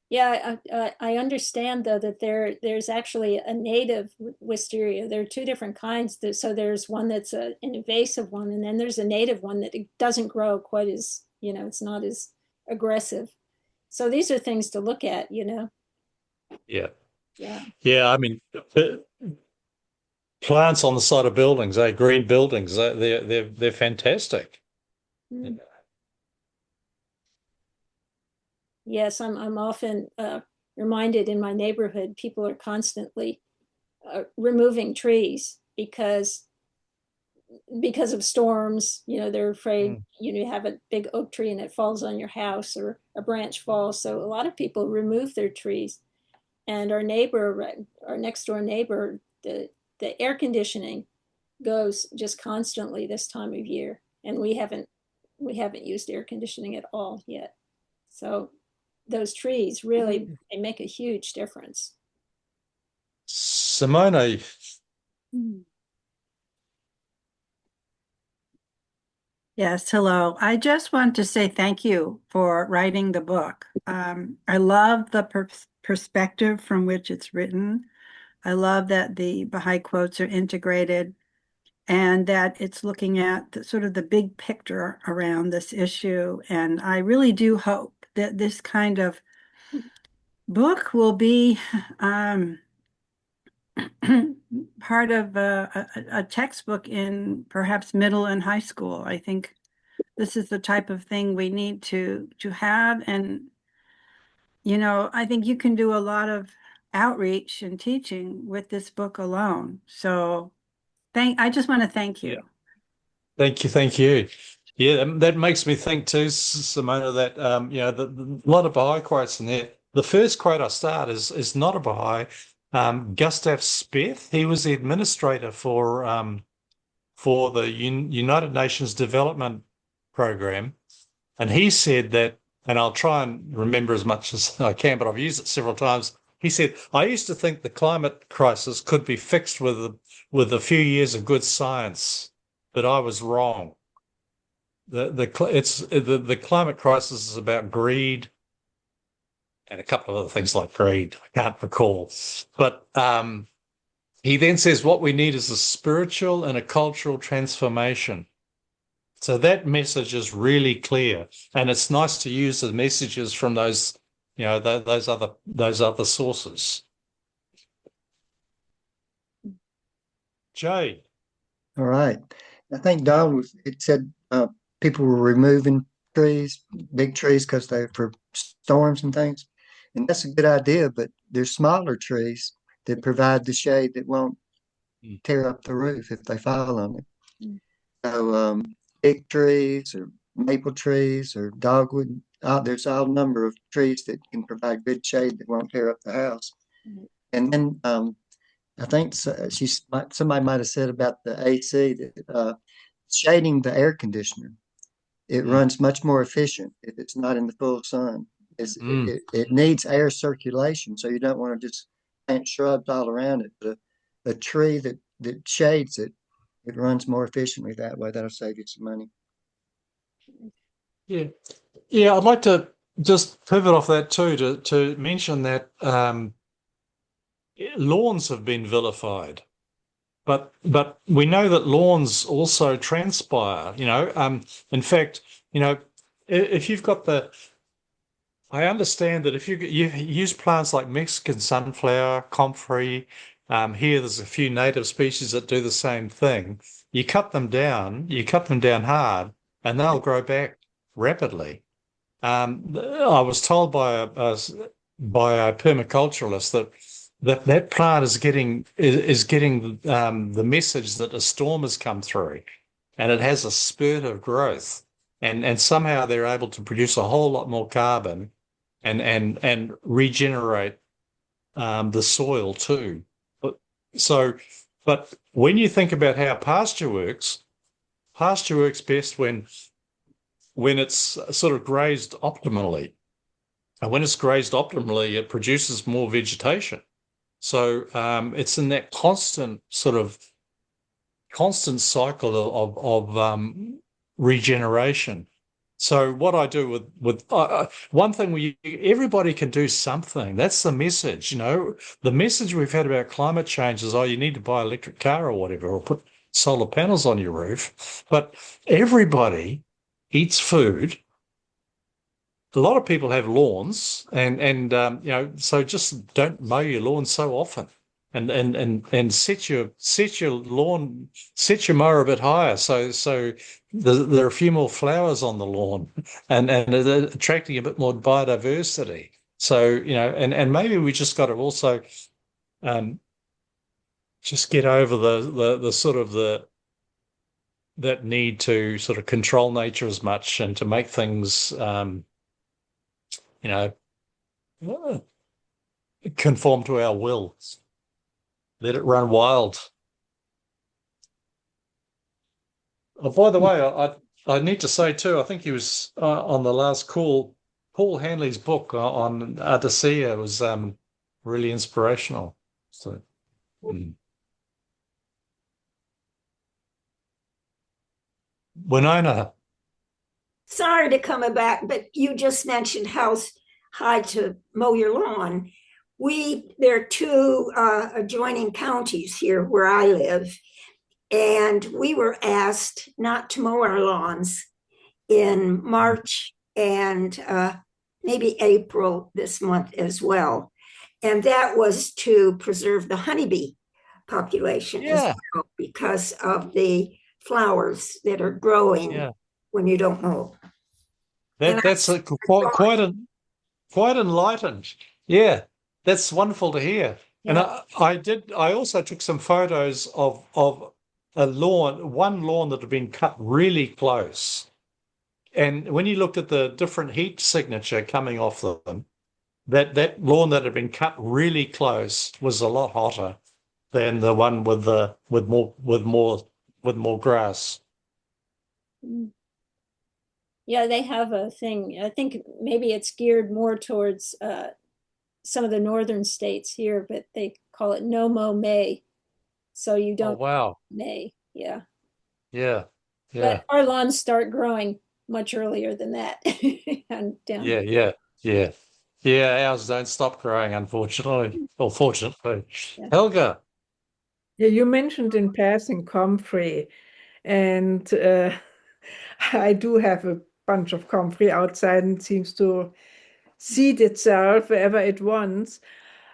Yeah, I understand though that there's actually a native wisteria. There are two different kinds. So there's one that's an invasive one, and then there's a native one that it doesn't grow quite as, it's not as aggressive. So these are things to look at, Yeah. Yeah. Yeah, I mean, plants on the side of buildings, green buildings, they're fantastic. Mm. Yes, I'm often reminded in my neighborhood, people are constantly removing trees because of storms. They're afraid, you have a big oak tree and it falls on your house or a branch falls. So a lot of people remove their trees. And our next door neighbor, the air conditioning goes just constantly this time of year, and we haven't used air conditioning at all yet. So those trees really, they make a huge difference. Simone. Yes, hello. I just want to say thank you for writing the book. I love the perspective from which it's written. I love that the Baha'i quotes are integrated and that it's looking at sort of the big picture around this issue. And I really do hope that this kind of book will be part of a textbook in perhaps middle and high school. I think this is the type of thing we need to have. And, I think you can do a lot of outreach and teaching with this book alone. So I just want to thank you. Thank you, thank you. Yeah, that makes me think too, Simona, that a lot of Baha'i quotes in there. The first quote I start is not a Baha'i. Gustav Speth, he was the administrator for the United Nations Development Program, and he said that, and I'll try and remember as much as I can, but I've used it several times. He said, "I used to think the climate crisis could be fixed with a few years of good science, but I was wrong. The climate crisis is about greed and a couple of other things like greed. I can't recall, but he then says what we need is a spiritual and a cultural transformation." So that message is really clear, and it's nice to use the messages from those, those other sources. Jay. All right. I think Don it said people were removing trees, big trees, because they're for storms and things. And that's a good idea, but there's smaller trees that provide the shade that won't tear up the roof if they fall on it. So big trees or maple trees or dogwood, there's all number of trees that can provide good shade that won't tear up the house. And then I think somebody might have said about the AC that shading the air conditioner, it runs much more efficient if it's not in the full sun. It needs air circulation, so you don't want to just plant shrubs all around it. But a tree that shades it, it runs more efficiently that way. That'll save you some money. Yeah. Yeah, I'd like to just pivot off that too to mention that lawns have been vilified. but we know that lawns also transpire, in fact, if you've got I understand that if you use plants like Mexican sunflower, comfrey, here there's a few native species that do the same thing. You cut them down hard, and they'll grow back rapidly. I was told by a permaculturalist that plant is getting the message that a storm has come through, and it has a spurt of growth, and somehow they're able to produce a whole lot more carbon and regenerate the soil too. But when you think about how pasture works best when it's sort of grazed optimally. And when it's grazed optimally, it produces more vegetation. So it's in that constant cycle of regeneration. So what I do with one thing everybody can do something. That's the message, The message we've had about climate change is, you need to buy an electric car or whatever, or put solar panels on your roof. But everybody eats food. A lot of people have lawns, and so just don't mow your lawn so often, and set your mower a bit higher, so there are a few more flowers on the lawn, and attracting a bit more biodiversity. So and maybe we just got to also just get over the sort of that need to sort of control nature as much and to make things conform to our will. Let it run wild. Oh, by the way, I need to say too, I think he was on the last call. Paul Hanley's book on Aotearoa was really inspirational. So. Winona. Sorry to come back, but you just mentioned how high to mow your lawn. There are two adjoining counties here where I live, and we were asked not to mow our lawns in March and maybe April this month as well. And that was to preserve the honeybee population as well, because of the flowers that are growing when you don't mow. That's quite enlightened. Yeah, that's wonderful to hear. Yeah. And I also took some photos of one lawn that had been cut really close. And when you looked at the different heat signature coming off them, that lawn that had been cut really close was a lot hotter than the one with more grass. Yeah, they have a thing. I think maybe it's geared more towards some of the northern states here, but they call it no mow May. So you don't May. Yeah. Yeah. But our lawns start growing much earlier than that. And down. Yeah, ours don't stop growing, unfortunately. Or fortunately. Yeah. Helga. Yeah, you mentioned in passing comfrey, and I do have a bunch of comfrey outside, and it seems to seed itself wherever it wants.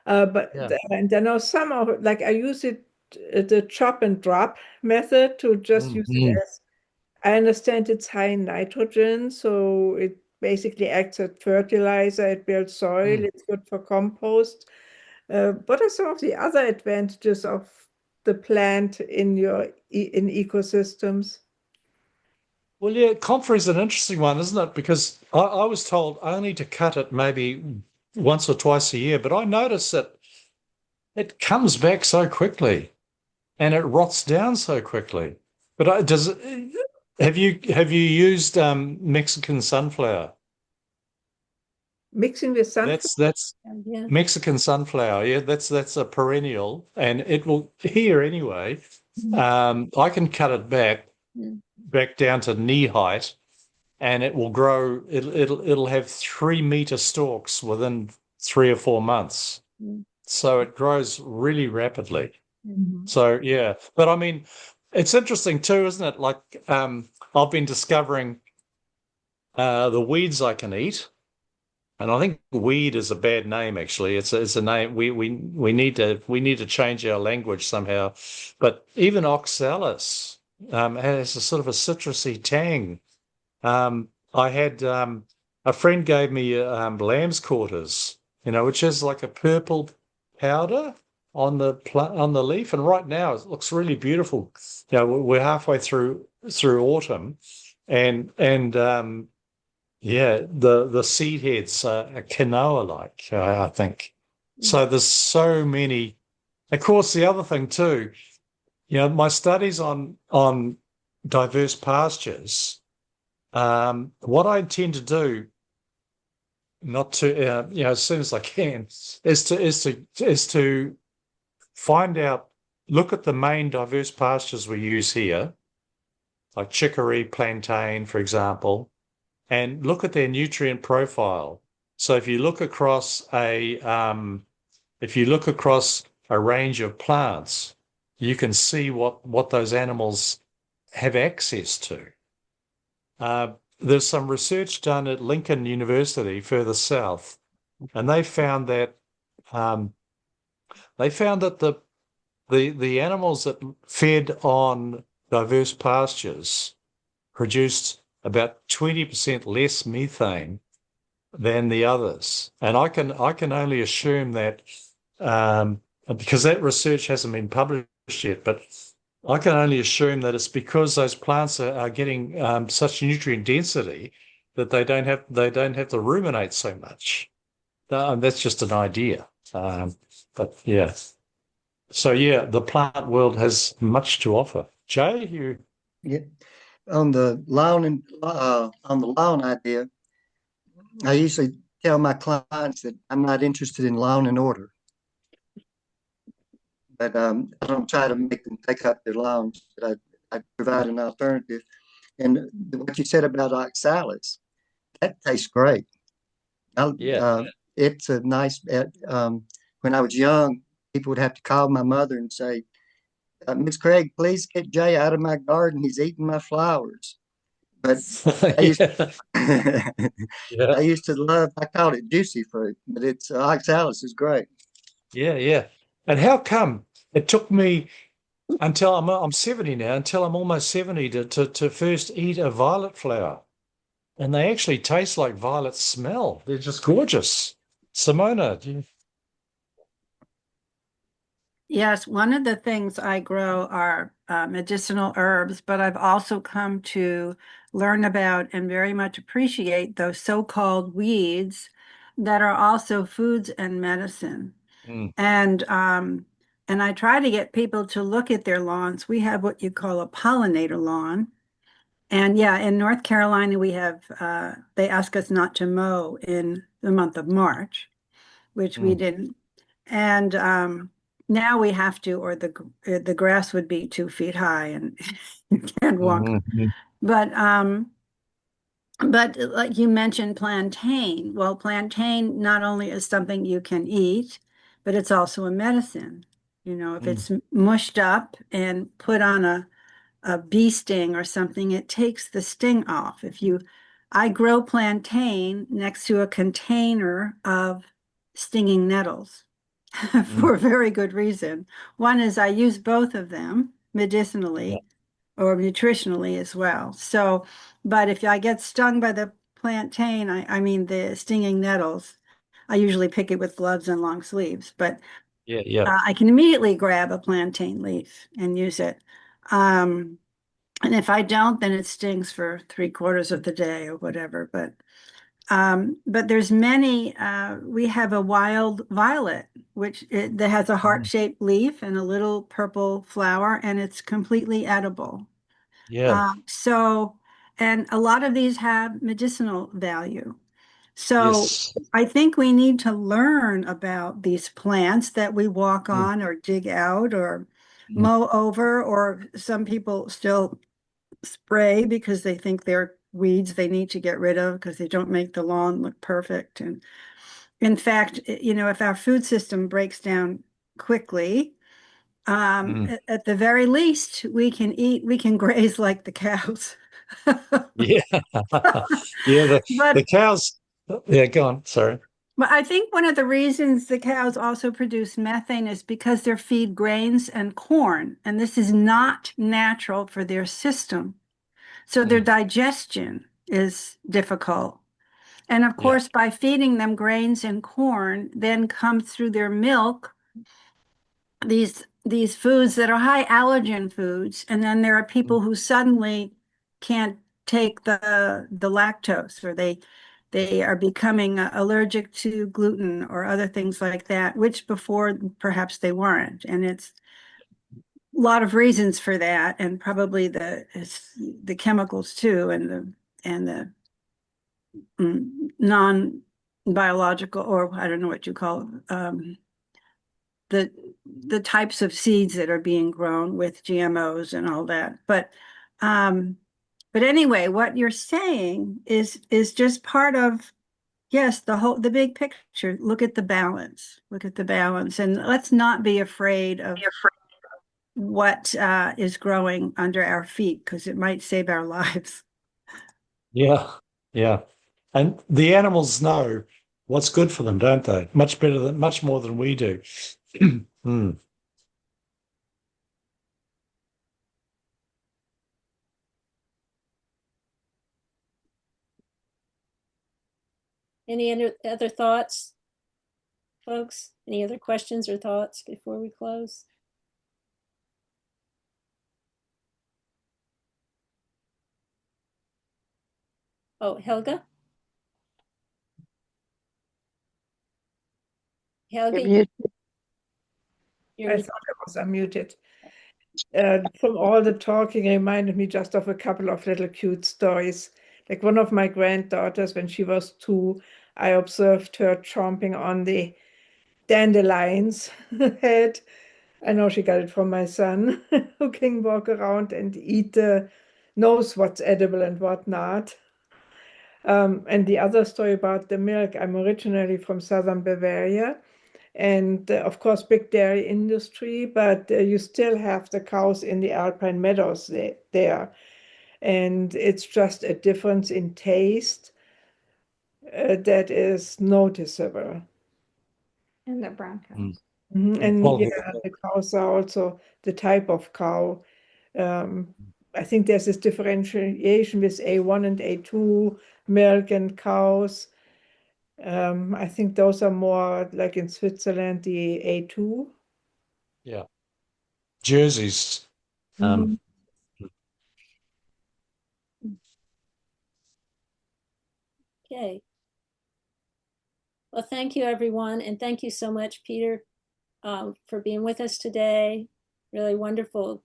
And then are some of, like, I use it, the chop and drop method, to just use it as, I understand it's high in nitrogen, so it basically acts as fertilizer, it builds soil, it's good for compost. What are some of the other advantages of the plant in ecosystems? Well, yeah, comfrey is an interesting one, isn't it? Because I was told only to cut it maybe once or twice a year, but I noticed that it comes back so quickly and it rots down so quickly. But have you used Mexican sunflower? Mixing with sunflower? That's Mexican sunflower. Yeah, that's a perennial, and it will here anyway. I can cut it back down to knee height, and it will grow. It'll have 3-meter stalks within 3 or 4 months. So it grows really rapidly. So yeah, but I mean, it's interesting too, isn't it? Like, I've been discovering the weeds I can eat, and I think weed is a bad name actually. It's a name we need to change our language somehow. But even oxalis has a sort of a citrusy tang. I had a friend gave me lamb's quarters, which is like a purple powder on the leaf, and right now it looks really beautiful. We're halfway through autumn, and yeah, the seed heads are quinoa-like, I think. So there's so many. Of course, the other thing too, my studies on diverse pastures. What I intend to do, not to, as soon as I can, is to find out, look at the main diverse pastures we use here, like chicory, plantain, for example, and look at their nutrient profile. So if you look across a range of plants, you can see what those animals have access to. There's some research done at Lincoln University further south, and they found that the animals that fed on diverse pastures produced about 20% less methane than the others. And I can only assume that because that research hasn't been published yet, but I can only assume that it's because those plants are getting such nutrient density that they don't have to ruminate so much. That's just an idea. But yeah. So yeah, the plant world has much to offer. Jay, you Yeah. On the lawn idea, I usually tell my clients that I'm not interested in lawn and order, but I don't try to make them take up their lawns, but I provide an alternative. And what you said about oxalis, that tastes great. yeah. It's a nice. When I was young, people would have to call my mother and say, "Miss Craig, please get Jay out of my garden. He's eating my flowers." But I used, Yeah. I Yeah. used to love. I called it juicy fruit, but it's oxalis is great. Yeah, yeah. And how come it took me until I'm 70 now, until I'm almost 70 to first eat a violet flower? And they actually taste like violet smell. They're just gorgeous. Simona, Yes, one of the things I grow are medicinal herbs, but I've also come to learn about and very much appreciate those so-called weeds that are also foods and medicine. Mm. And I try to get people to look at their lawns. We have what you call a pollinator lawn. And yeah, in North Carolina, we have they ask us not to mow in the month of March, which we didn't. And now we have to, or the grass would be 2 feet high and you can't walk. Mhm. But like you mentioned, plantain. Well, plantain not only is something you can eat, but it's also a medicine. If it's mushed up and put on a bee sting or something, it takes the sting off. I grow plantain next to a container of stinging nettles for a very good reason. One is I use both of them Yeah. medicinally or nutritionally as well. So, but if I get stung by the plantain, I mean the stinging nettles, I usually pick it with gloves and long sleeves, but Yeah, yeah. I can immediately grab a plantain leaf and use it. And if I don't, then it stings for 3/4 of the day or whatever. But there's many. We have a wild violet, that has a heart-shaped leaf and a little purple flower, and it's completely edible. Yeah. And a lot of these have medicinal value. So Yes. I think we need to learn about these plants that we walk Mm. on or dig out or Mm. mow over, or some people still spray because they think they're weeds they need to get rid of because they don't make the lawn look perfect. And in fact, if our food system breaks down quickly, At the very least, we can graze like the cows. Yeah. Yeah, But the cows. Yeah, go on. Sorry. But I think one of the reasons the cows also produce methane is because they're feed grains and corn, and this is not natural for their system. So their digestion is difficult. And of course, by feeding them grains and corn, then comes through their milk these foods that are high allergen foods. And then there are people who suddenly can't take the lactose, or they are becoming allergic to gluten or other things like that, which before perhaps they weren't. And it's a lot of reasons for that, and probably the chemicals too, and the non-biological, or I don't know what you call the types of seeds that are being grown with GMOs and all that. But anyway, what you're saying is just part of, yes, the big picture. Look at the balance. Look at the balance, and let's not be afraid of what is growing under our feet, because it might save our lives. Yeah. Yeah. And the animals know what's good for them, don't they? Much more than we do. Any other thoughts, folks? Any other questions or thoughts before we close? Oh, Helga? Helga, I thought I was unmuted. From all the talking, reminded me just of a couple of little cute stories. Like one of my granddaughters, when she was 2, I observed her chomping on the dandelions head. I know she got it from my son, who can walk around and eat, knows what's edible and what not. And the other story about the milk, I'm originally from southern Bavaria, and of course, big dairy industry, but you still have the cows in the alpine meadows there. And it's just a difference in taste that is noticeable. And the brown cows. And Well, yeah, the cows are also the type of cow. I think there's this differentiation with A1 and A2 milk and cows. I think those are more like in Switzerland, the A2. yeah. Jerseys. okay. Well, thank you, everyone. And thank you so much, Peter, for being with us today. Really wonderful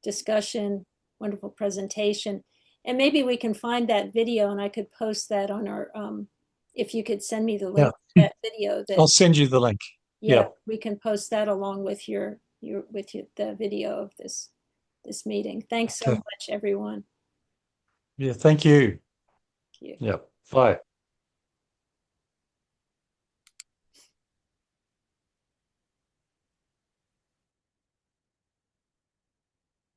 discussion, wonderful presentation. And maybe we can find that video and I could post that on our, if you could send me the link to that video. I'll send you the link. Yeah, we can post that along with the video of this meeting. Thanks so much, everyone. Yeah, thank you. Thank you. Yeah, bye.